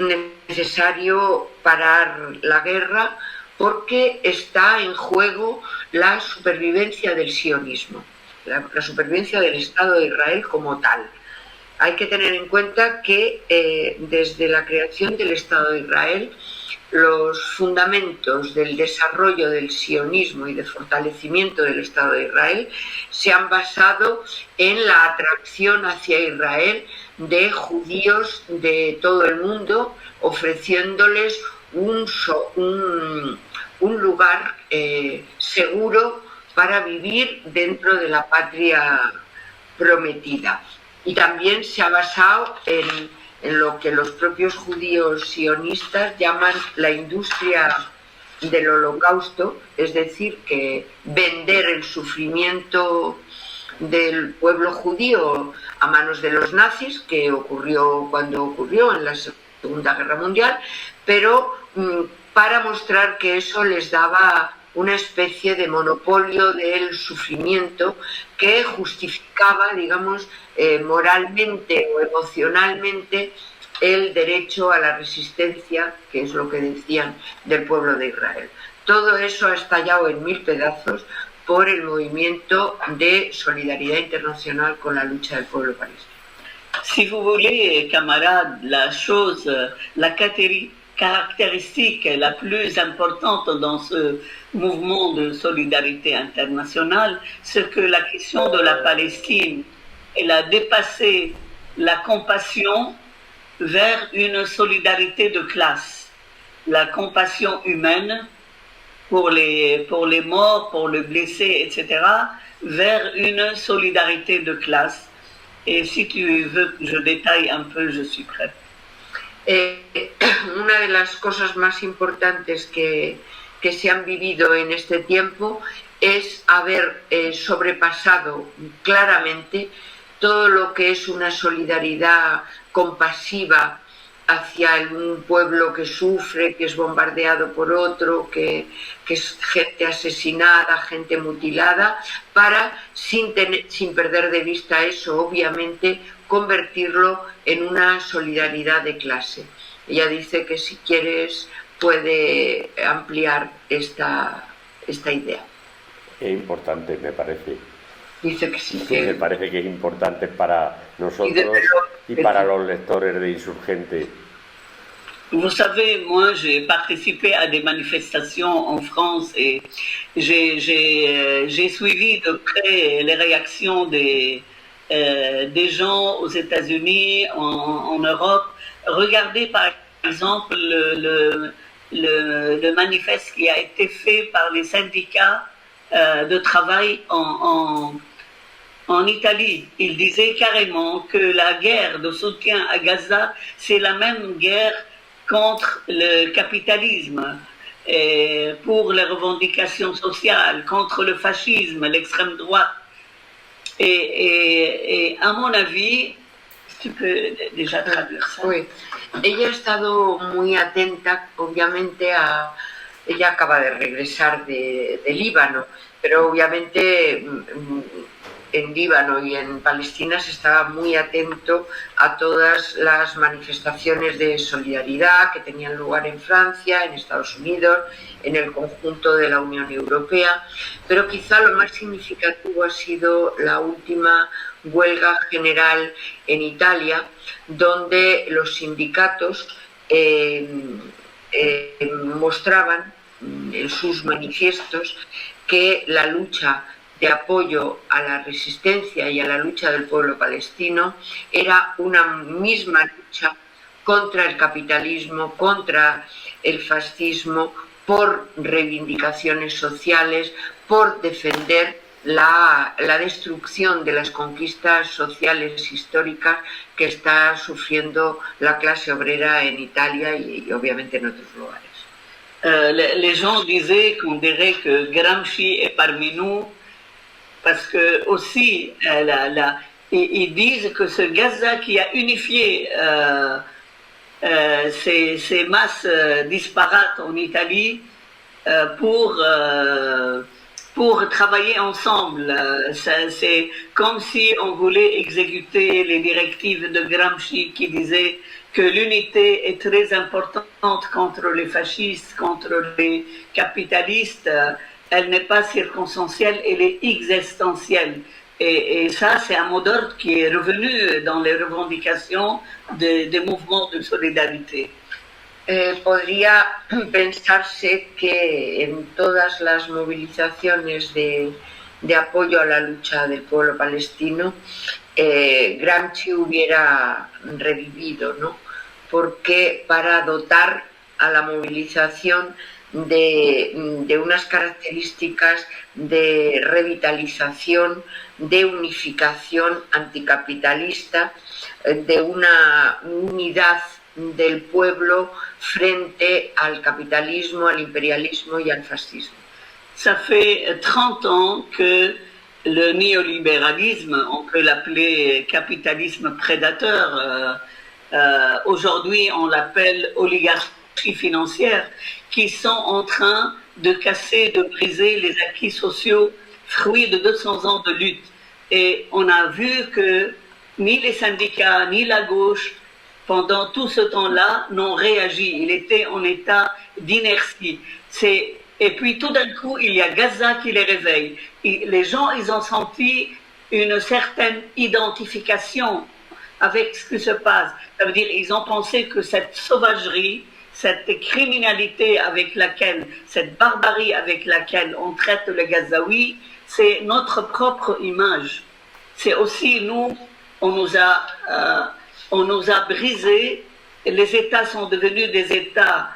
necesario parar la guerra porque está en juego la supervivencia del sionismo, la supervivencia del Estado de Israel como tal. Hay que tener en cuenta que desde la creación del Estado de Israel, los fundamentos del desarrollo del sionismo y de fortalecimiento del Estado de Israel se han basado en la atracción hacia Israel de judíos de todo el mundo, ofreciéndoles un lugar seguro para vivir dentro de la patria prometida. Y también se ha basado en lo que los propios judíos sionistas llaman la industria del holocausto, es decir, que vender el sufrimiento del pueblo judío a manos de los nazis, que ocurrió cuando ocurrió en la Segunda Guerra Mundial, pero para mostrar que eso les daba una especie de monopolio del sufrimiento que justificaba, digamos, moralmente o emocionalmente el derecho a la resistencia, que es lo que decían del pueblo de Israel. Todo eso ha estallado en 1000 pedazos por el movimiento de solidaridad internacional con la lucha del pueblo palestino. Si vous voulez, camarades, la caractéristique la plus importante dans ce mouvement de solidarité internationale, c'est que la question de la Palestine, elle a dépassé la compassion vers une solidarité de classe, la compassion humaine pour les morts, pour les blessés, etc., vers une solidarité de classe. Et si tu veux que je détaille un peu, je suis prête. Una de las cosas más importantes que se han vivido en este tiempo es haber sobrepasado claramente todo lo que es una solidaridad compasiva hacia un pueblo que sufre, que es bombardeado por otro, que es gente asesinada, gente mutilada, para, sin perder de vista eso, obviamente, convertirlo en una solidaridad de clase. Ella dice que si quieres puede ampliar esta idea. Es importante, me parece. Dice que sí. Me parece que es importante para nosotros y para los lectores de Insurgente. Vous savez, moi j'ai participé à des manifestations en France et j'ai suivi de près les réactions des gens aux États-Unis, en Europe. Regardez par exemple le manifeste qui a été fait par les syndicats de travail en Italie. Il disait carrément que la guerre de soutien à Gaza, c'est la même guerre contre le capitalisme, pour les revendications sociales, contre le fascisme, l'extrême droite. Et à mon avis, tu peux déjà traduire ça. Oui. Ella ha estado muy atenta, obviamente, ella acaba de regresar de Líbano, pero obviamente en Líbano y en Palestina se estaba muy atento a todas las manifestaciones de solidaridad que tenían lugar en Francia, en Estados Unidos, en el conjunto de la Unión Europea, pero quizá lo más significativo ha sido la última huelga general en Italia, donde los sindicatos mostraban en sus manifiestos que la lucha de apoyo a la resistencia y a la lucha del pueblo palestino era una misma lucha contra el capitalismo, contra el fascismo, por reivindicaciones sociales, por defender la destrucción de las conquistas sociales históricas que está sufriendo la clase obrera en Italia y obviamente en otros lugares. Les gens disaient qu'on dirait que Gramsci est parmi nous parce que aussi ils disent que ce Gaza qui a unifié ces masses disparates en Italie pour travailler ensemble. C'est comme si on voulait exécuter les directives de Gramsci qui disaient que l'unité est très importante contre les fascistes, contre les capitalistes. Elle n'est pas circonstancielle, elle est existentielle. Et ça, c'est un mot d'ordre qui est revenu dans les revendications des mouvements de solidarité. Podría pensarse que en todas las movilizaciones de apoyo a la lucha del pueblo palestino, Gramsci hubiera revivido, ¿no? Porque para dotar a la movilización de unas características de revitalización, de unificación anticapitalista, de una unidad del pueblo frente al capitalismo, al imperialismo y al fascismo. Ça fait 30 ans que le néolibéralisme, on peut l'appeler capitalisme prédateur, aujourd'hui on l'appelle oligarchie financière, qui sont en train de casser, de briser les acquis sociaux, fruits de 200 ans de lutte. Et on a vu que ni les syndicats, ni la gauche, pendant tout ce temps-là, n'ont réagi. Il était en état d'inertie. Et puis tout d'un coup, il y a Gaza qui les réveille. Et les gens, ils ont senti une certaine identification avec ce qui se passe. Ça veut dire, ils ont pensé que cette sauvagerie, cette criminalité avec laquelle, cette barbarie avec laquelle on traite les Gazaouis, c'est notre propre image. C'est aussi nous, on nous a brisé. Les États sont devenus des États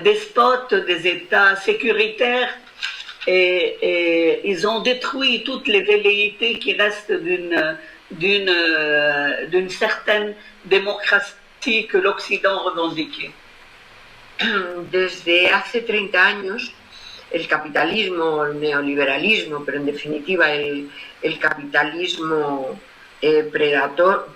despotes, des États sécuritaires, et ils ont détruit toutes les velléités qui restent d'une certaine démocratie que l'Occident revendiquait. Desde hace 30 años, el capitalismo, el neoliberalismo, pero en definitiva el capitalismo predador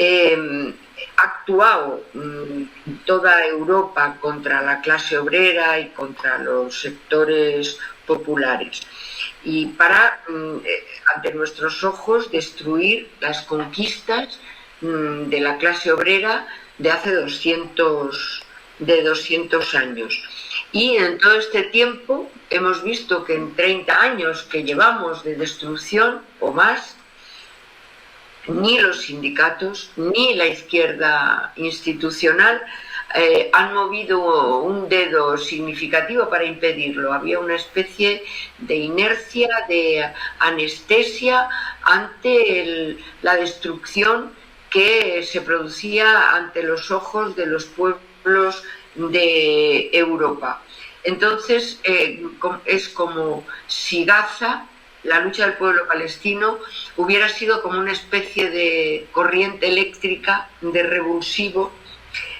ha actuado en toda Europa contra la clase obrera y contra los sectores populares y para, ante nuestros ojos, destruir las conquistas de la clase obrera de hace 200 años. Y en todo este tiempo hemos visto que en 30 años que llevamos de destrucción o más, ni los sindicatos ni la izquierda institucional han movido un dedo significativo para impedirlo. Había una especie de inercia, de anestesia ante la destrucción que se producía ante los ojos de los pueblos de Europa. Entonces es como si Gaza, la lucha del pueblo palestino, hubiera sido como una especie de corriente eléctrica, de revulsivo,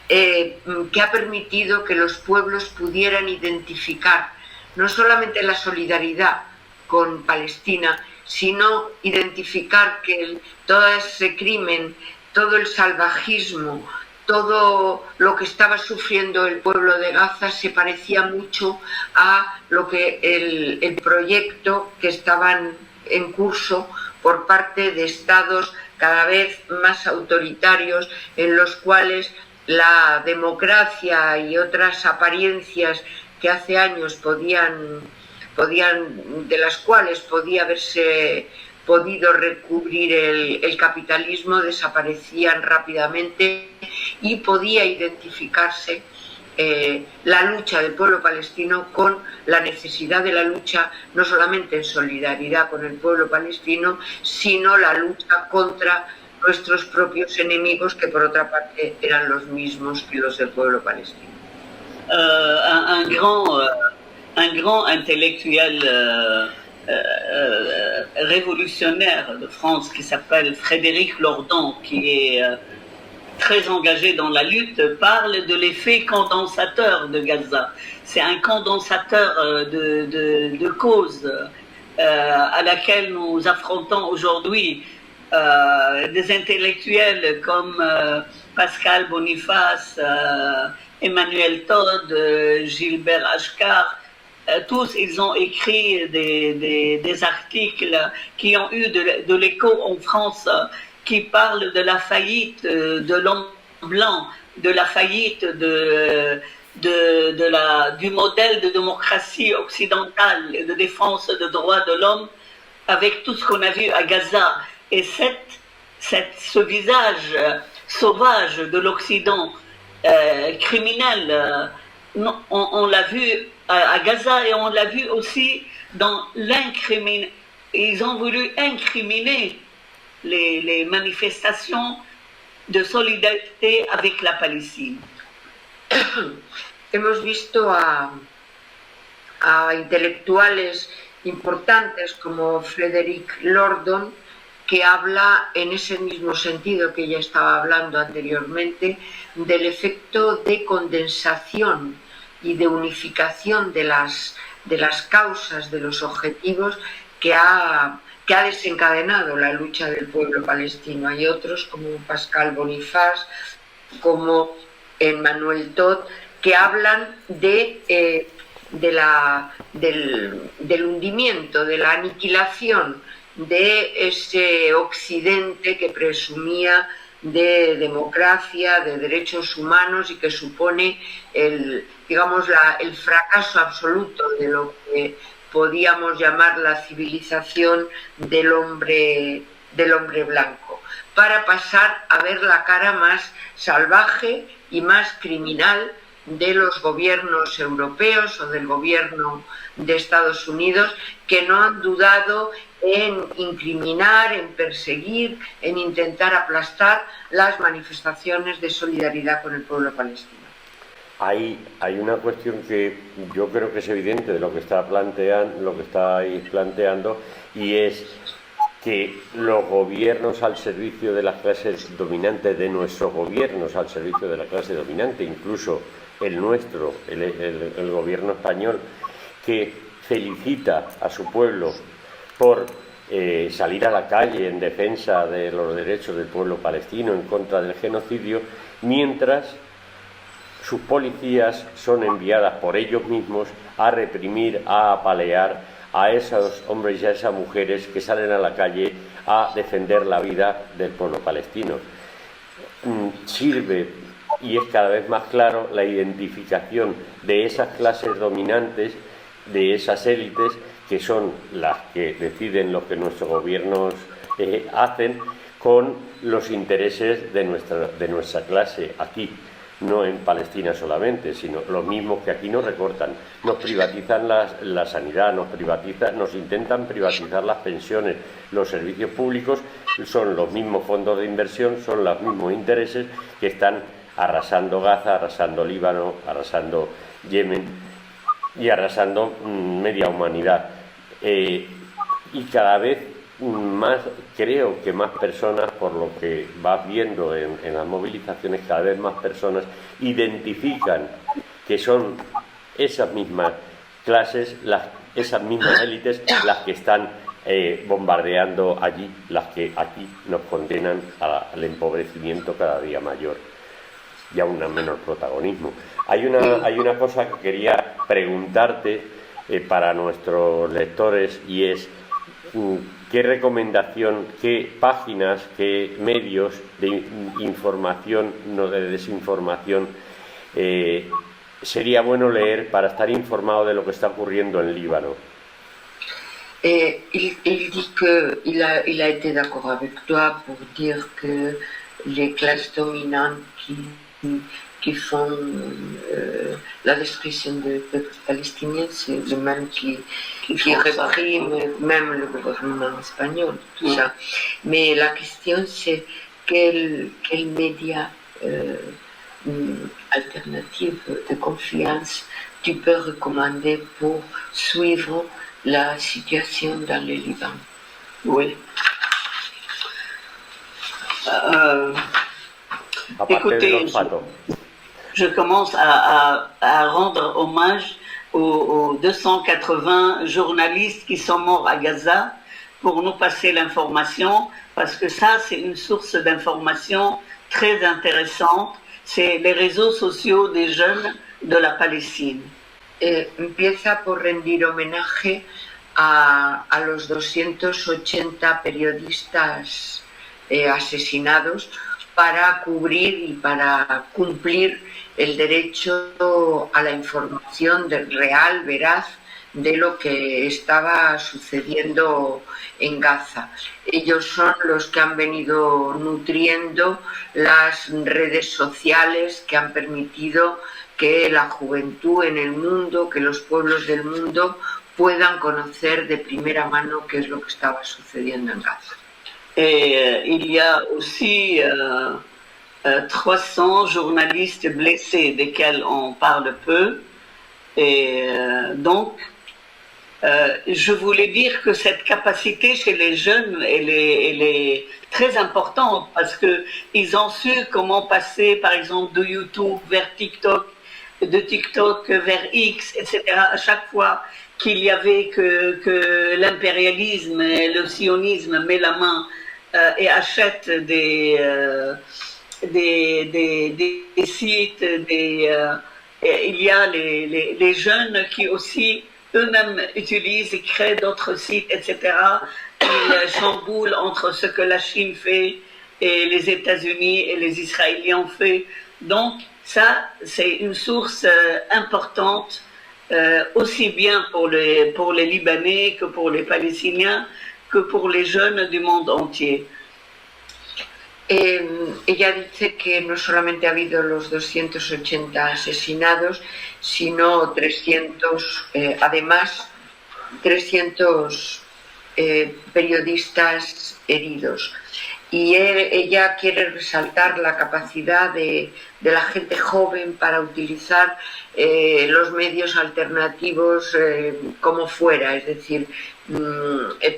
que ha permitido que los pueblos pudieran identificar no solamente la solidaridad con Palestina, sino identificar que todo ese crimen, todo el salvajismo, todo lo que estaba sufriendo el pueblo de Gaza se parecía mucho a lo que el proyecto que estaban en curso por parte de estados cada vez más autoritarios, en los cuales la democracia y otras apariencias que hace años de las cuales podía haberse podido recubrir el capitalismo, desaparecían rápidamente y podía identificarse la lucha del pueblo palestino con la necesidad de la lucha no solamente en solidaridad con el pueblo palestino, sino la lucha contra nuestros propios enemigos, que por otra parte eran los mismos que los del pueblo palestino. un grand intellectuel révolutionnaire de France qui s'appelle Frédéric Lordon, qui est très engagé dans la lutte, parle de l'effet condensateur de Gaza. C'est un condensateur de causes à laquelle nous affrontons aujourd'hui des intellectuels comme Pascal Boniface, Emmanuel Todd, Gilbert Achcar. Tous, ils ont écrit des articles qui ont eu de l'écho en France, qui parlent de la faillite de l'homme blanc, de la faillite du modèle de démocratie occidentale et de défense des droits de l'homme, avec tout ce qu'on a vu à Gaza. Et ce visage sauvage de l'Occident, criminel, on l'a vu à Gaza, et on l'a vu aussi dans l'incrimination. Ils ont voulu incriminer les manifestations de solidarité avec la Palestine. Hemos visto a intelectuales importantes como Frederic Lordon, que habla en ese mismo sentido que ya estaba hablando anteriormente, del efecto de condensación y de unificación de las causas, de los objetivos que ha desencadenado la lucha del pueblo palestino. Hay otros como Pascal Boniface, como Emmanuel Todd, que hablan del hundimiento, de la aniquilación de ese occidente que presumía de democracia, de derechos humanos, y que supone el fracaso absoluto de lo que podíamos llamar la civilización del hombre blanco, para pasar a ver la cara más salvaje y más criminal de los gobiernos europeos o del gobierno de Estados Unidos, que no han dudado en incriminar, en perseguir, en intentar aplastar las manifestaciones de solidaridad con el pueblo palestino. Hay una cuestión que yo creo que es evidente de lo que estáis planteando, y es que los gobiernos al servicio de las clases dominantes, de nuestros gobiernos al servicio de la clase dominante, incluso el nuestro, el gobierno español, que felicita a su pueblo por salir a la calle en defensa de los derechos del pueblo palestino, en contra del genocidio, mientras sus policías son enviadas por ellos mismos a reprimir, a apalear a esos hombres y a esas mujeres que salen a la calle a defender la vida del pueblo palestino. Sirve, y es cada vez más claro, la identificación de esas clases dominantes, de esas élites, que son las que deciden lo que nuestros gobiernos hacen, con los intereses de nuestra clase aquí. No en Palestina solamente, sino los mismos que aquí nos recortan, nos privatizan la sanidad, nos intentan privatizar las pensiones, los servicios públicos. Son los mismos fondos de inversión, son los mismos intereses que están arrasando Gaza, arrasando Líbano, arrasando Yemen y arrasando media humanidad. Y cada vez más, creo que más personas, por lo que vas viendo en las movilizaciones, cada vez más personas identifican que son esas mismas clases, esas mismas élites las que están bombardeando allí, las que aquí nos condenan al empobrecimiento cada día mayor y a un menor protagonismo. Hay una cosa que quería preguntarte para nuestros lectores, y es ¿qué recomendación, qué páginas, qué medios de información, no de desinformación, sería bueno leer para estar informado de lo que está ocurriendo en Líbano? Il dit qu'il a été d'accord avec toi pour dire que les classes dominantes qui font la destruction du peuple palestinien, c'est le même qui réprime même le gouvernement espagnol, tout ça. Mais la question, c'est quel média alternative de confiance tu peux recommander pour suivre la situation dans le Liban? Oui. Écoutez, je commence à rendre hommage aux 280 journalistes qui sont morts à Gaza pour nous passer l'information, parce que ça, c'est une source d'information très intéressante. C'est les réseaux sociaux des jeunes de la Palestine. Empieza por rendir homenaje a los 280 periodistas asesinados para cubrir y para cumplir el derecho a la información real, veraz, de lo que estaba sucediendo en Gaza. Ellos son los que han venido nutriendo las redes sociales que han permitido que la juventud en el mundo, que los pueblos del mundo puedan conocer de primera mano qué es lo que estaba sucediendo en Gaza. Il y a aussi 300 journalistes blessés, desquels on parle peu. Et donc, je voulais dire que cette capacité chez les jeunes, elle est très importante, parce qu'ils ont su comment passer, par exemple, de YouTube vers TikTok, de TikTok vers X, etc. À chaque fois qu'il y avait que l'impérialisme et le sionisme met la main et achète des sites, il y a les jeunes qui aussi eux-mêmes utilisent et créent d'autres sites, etc. Ils chamboulent entre ce que la Chine fait et les États-Unis et les Israéliens ont fait. Donc ça, c'est une source importante, aussi bien pour les Libanais que pour les Palestiniens, que pour les jeunes du monde entier. Ella dice que no solamente ha habido los 280 asesinados, sino 300, además 300 periodistas heridos. Y ella quiere resaltar la capacidad de la gente joven para utilizar los medios alternativos como fuera, es decir,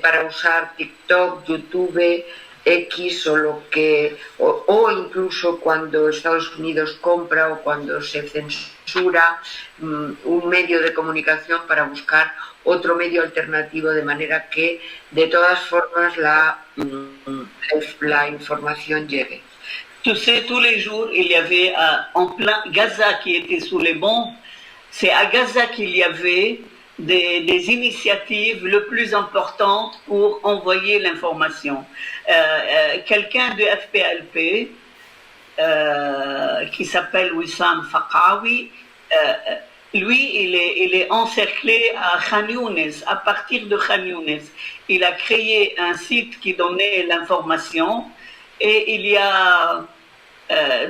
para usar TikTok, YouTube, X o incluso cuando Estados Unidos compra o cuando se censura un medio de comunicación para buscar otro medio alternativo, de manera que de todas formas la información llegue. Tu sais, tous les jours, il y avait en plein Gaza qui était sous les bombes. C'est à Gaza qu'il y avait des initiatives le plus importantes pour envoyer l'information. Quelqu'un de FPLP qui s'appelle Wissam Faqawi, lui, il est encerclé à Khan Younes, à partir de Khan Younes. Il a créé un site qui donnait l'information et il y a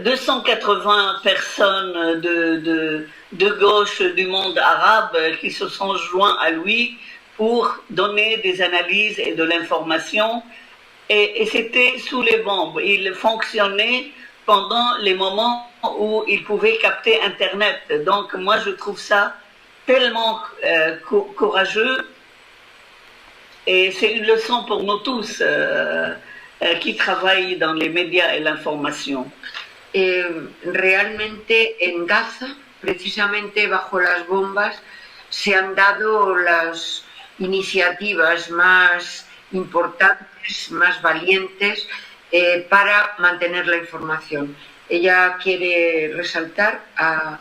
280 personnes de gauche du monde arabe qui se sont joints à lui pour donner des analyses et de l'information. Et c'était sous les bombes. Il fonctionnait pendant les moments où il pouvait capter Internet. Donc moi je trouve ça tellement courageux et c'est une leçon pour nous tous qui travaillent dans les médias et l'information. Realmente en Gaza, precisamente bajo las bombas, se han dado las iniciativas más importantes, más valientes para mantener la información. Ella quiere resaltar a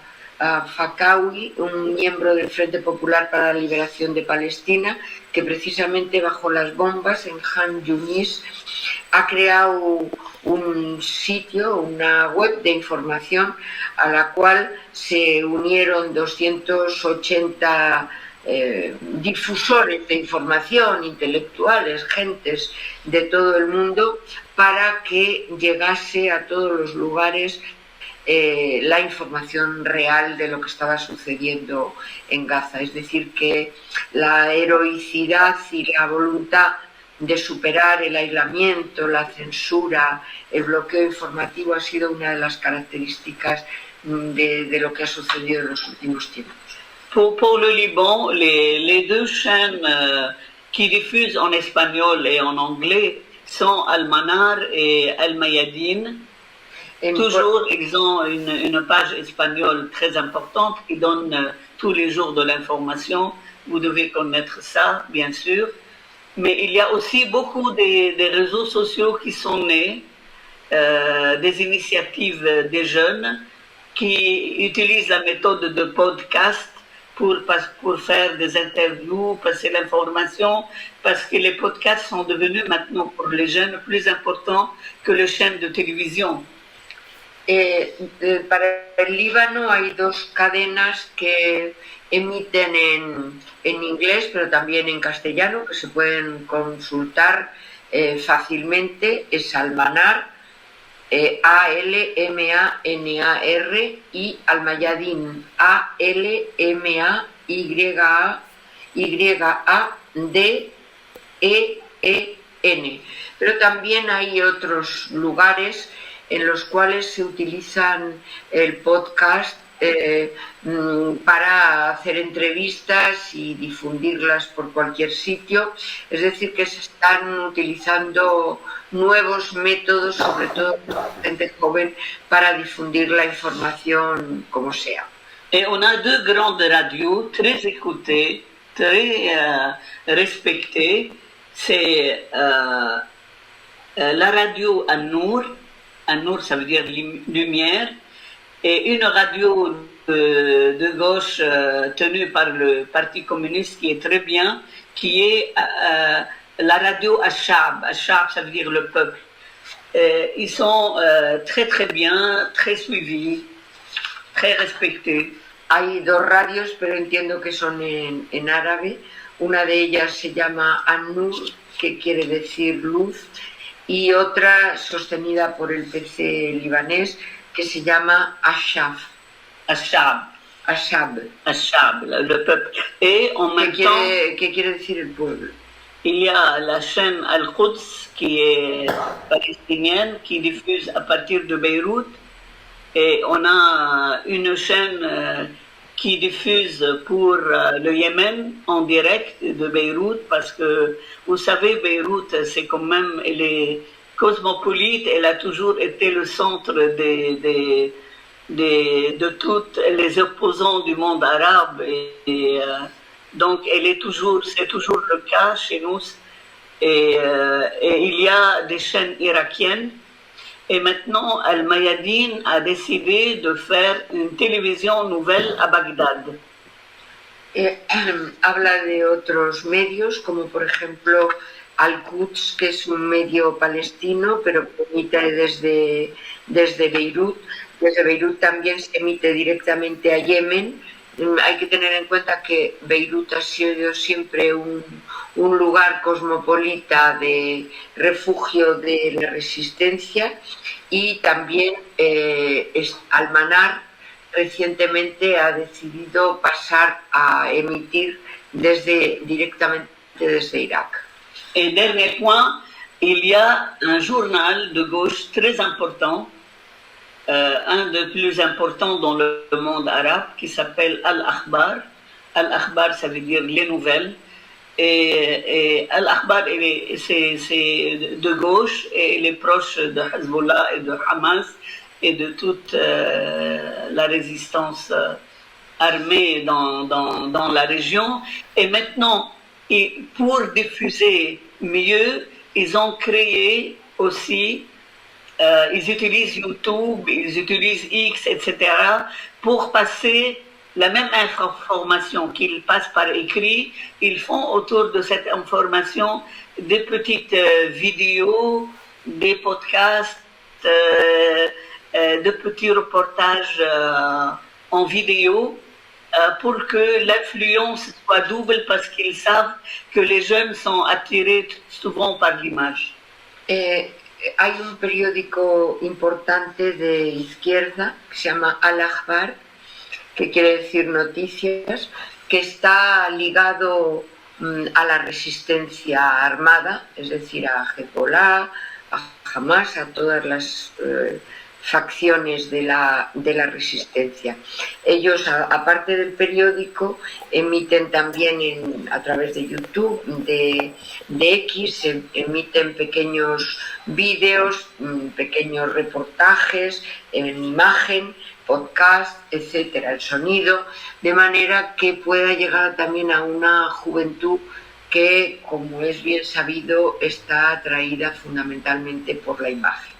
Faqawi, un miembro del Frente Popular para la Liberación de Palestina, que precisamente bajo las bombas en Khan Younis ha creado un sitio, una web de información a la cual se unieron 280 difusores de información, intelectuales, gentes de todo el mundo, para que llegase a todos los lugares la información real de lo que estaba sucediendo en Gaza. Es decir, que la heroicidad y la voluntad de superar el aislamiento, la censura, el bloqueo informativo ha sido una de las características de lo que ha sucedido en los últimos tiempos. Pour le Liban, les deux chaînes qui diffusent en espagnol et en anglais sont Al-Manar et Al-Mayadeen. Toujours, ils ont une page espagnole très importante qui donne tous les jours de l'information. Vous devez connaître ça, bien sûr. Mais il y a aussi beaucoup des réseaux sociaux qui sont nés, des initiatives des jeunes qui utilisent la méthode de podcast pour faire des interviews, passer l'information, parce que les podcasts sont devenus maintenant pour les jeunes plus importants que les chaînes de télévision. Para el Líbano hay dos cadenas que emiten en inglés, pero también en castellano, que se pueden consultar fácilmente. Es Al-Manar, A-L-M-A-N-A-R, y Al-Mayadeen, A-L-M-A-Y-A-D-E-E-N. Pero también hay otros lugares en los cuales se utilizan el podcast para hacer entrevistas y difundirlas por cualquier sitio. Es decir, que se están utilizando nuevos métodos, sobre todo para la gente joven, para difundir la información como sea. Et on a deux grandes radios très écoutées, très respectées. C'est la radio An-Nour. An-Nour, ça veut dire lumière, et une radio de gauche tenue par le Parti communiste qui est très bien, qui est la radio Ashab. Ashab, ça veut dire le peuple. Ils sont très très bien, très suivis, très respectés. Hay dos radios, pero entiendo que son en árabe. Una de ellas se llama An-Nur, que quiere decir luz, y otra sostenida por el PC libanés que se llama Ashab. Ashab. Ashab. Ashab, le peuple. Et en même temps, ¿Qué quiere decir el pueblo? Il y a la chaîne Al-Quds qui est palestinienne, qui diffuse à partir de Beyrouth. Et on a une chaîne qui diffuse pour le Yémen en direct de Beyrouth, parce que, vous savez, Beyrouth, c'est quand même, elle est cosmopolite, elle a toujours été le centre de tous les opposants du monde arabe, donc c'est toujours le cas chez nous, et il y a des chaînes irakiennes. Et maintenant, Al-Mayadeen a décidé de faire une télévision nouvelle à Bagdad. Habla de otros medios, como por ejemplo Al-Quds, que es un medio palestino, pero que emite desde Beirut. Desde Beirut también se emite directamente a Yemen. Hay que tener en cuenta que Beirut ha sido siempre un lugar cosmopolita de refugio de la resistencia, y también Al-Manar recientemente ha decidido pasar a emitir directamente desde Irak. Et dernier point, il y a un journal de gauche très important, un des plus importants dans le monde arabe, qui s'appelle Al-Akhbar. Al-Akhbar, ça veut dire les nouvelles. Et Al-Akhbar, c'est de gauche, et il est proche de Hezbollah et de Hamas et de toute la résistance armée dans la région. Et maintenant, pour diffuser mieux, ils ont créé aussi, ils utilisent YouTube, ils utilisent X, etc., pour passer la même information qu'ils passent par écrit. Ils font autour de cette information des petites vidéos, des podcasts, de petits reportages en vidéo, pour que l'influence soit double, parce qu'ils savent que les jeunes sont attirés souvent par l'image. Hay un periódico importante de izquierda que se llama Al-Akhbar, que quiere decir noticias, que está ligado a la resistencia armada, es decir, a Hezbollah, a Hamas, a todas las facciones de la resistencia. Ellos, aparte del periódico, emiten también a través de YouTube, de X, emiten pequeños vídeos, pequeños reportajes en imagen, podcast, etcétera, el sonido, de manera que pueda llegar también a una juventud que, como es bien sabido, está atraída fundamentalmente por la imagen.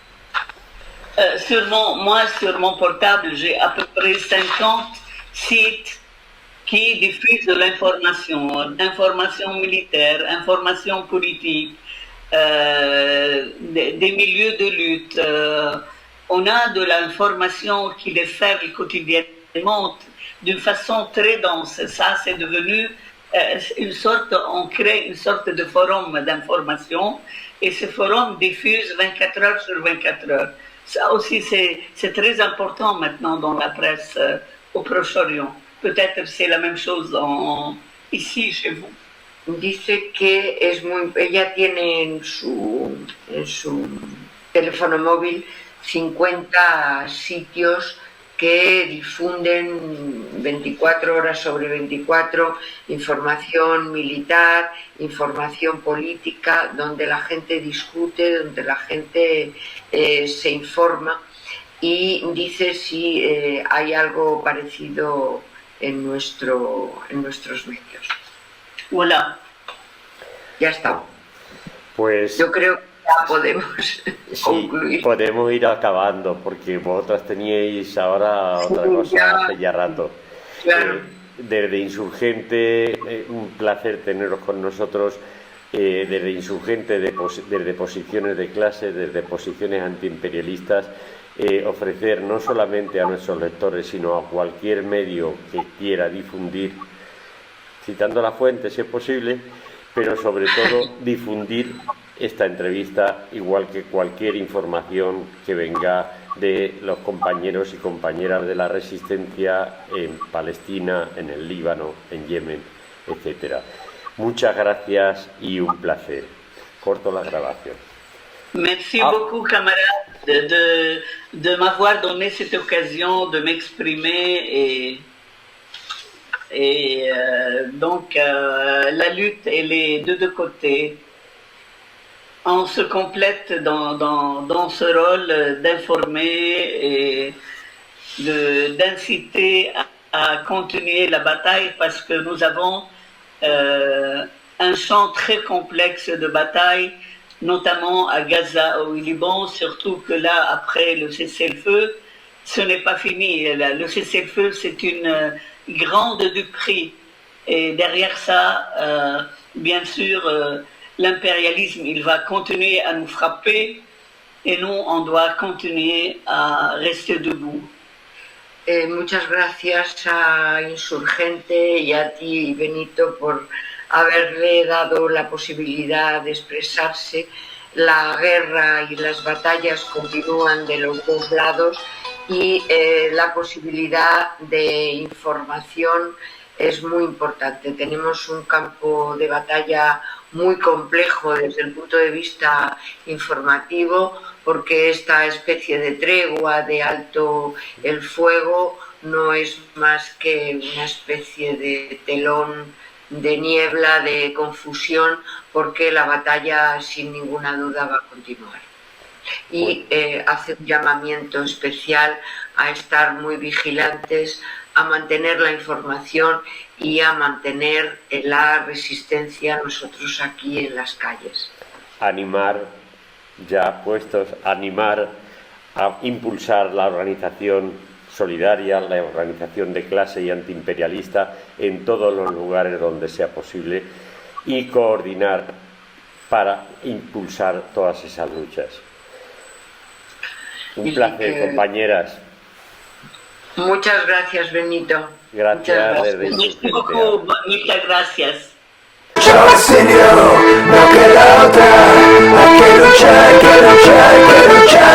Sur mon portable, j'ai à peu près 50 sites qui diffusent de l'information militaire, information politique, des milieux de lutte. On a de l'information qui les fait quotidiennement d'une façon très dense. Ça, c'est devenu on crée une sorte de forum d'information et ce forum diffuse 24 heures sur 24 heures. Ça aussi, c'est très important maintenant dans la presse au Proche-Orient. Peut-être c'est la même chose ici, chez vous. Dice que ella tiene en su teléfono móvil 50 sitios que difunden 24 horas sobre 24 información militar, información política, donde la gente discute, donde la gente se informa, y dice si hay algo parecido en nuestros medios. Voilà. Ya está. Pues yo creo que ya podemos concluir. Podemos ir acabando, porque vosotras teníais ahora otra cosa hace ya rato. Claro. Desde Insurgente, un placer teneros con nosotros. Desde Insurgente, desde posiciones de clase, desde posiciones antiimperialistas, ofrecer no solamente a nuestros lectores, sino a cualquier medio que quiera difundir, citando la fuente si es posible, pero sobre todo difundir esta entrevista, igual que cualquier información que venga de los compañeros y compañeras de la resistencia en Palestina, en el Líbano, en Yemen, etcétera. Muchas gracias y un placer. Corto la grabación. Merci beaucoup, camarades, de m'avoir donné cette occasion de m'exprimer et donc la lutte, elle est de deux côtés. On se complète dans ce rôle d'informer et d'inciter à continuer la bataille, parce que nous avons un champ très complexe de bataille, notamment à Gaza, au Liban, surtout que là, après le cessez-le-feu, ce n'est pas fini. Le cessez-le-feu, c'est une grande duperie. Et derrière ça, bien sûr, l'impérialisme, il va continuer à nous frapper, et nous, on doit continuer à rester debout. Muchas gracias a Insurgente y a ti, Benito, por haberle dado la posibilidad de expresarse. La guerra y las batallas continúan de los dos lados y la posibilidad de información es muy importante. Tenemos un campo de batalla muy complejo desde el punto de vista informativo, porque esta especie de tregua de alto el fuego no es más que una especie de telón de niebla, de confusión, porque la batalla sin ninguna duda va a continuar. Y hace un llamamiento especial a estar muy vigilantes, a mantener la información y a mantener la resistencia nosotros aquí en las calles. Animar, ya puestos, animar a impulsar la organización solidaria, la organización de clase y antiimperialista en todos los lugares donde sea posible, y coordinar para impulsar todas esas luchas. Un placer, compañeras. Muchas gracias, Benito. Gracias. Muchas gracias. No queda otra, hay que luchar, que luchar, que luchar,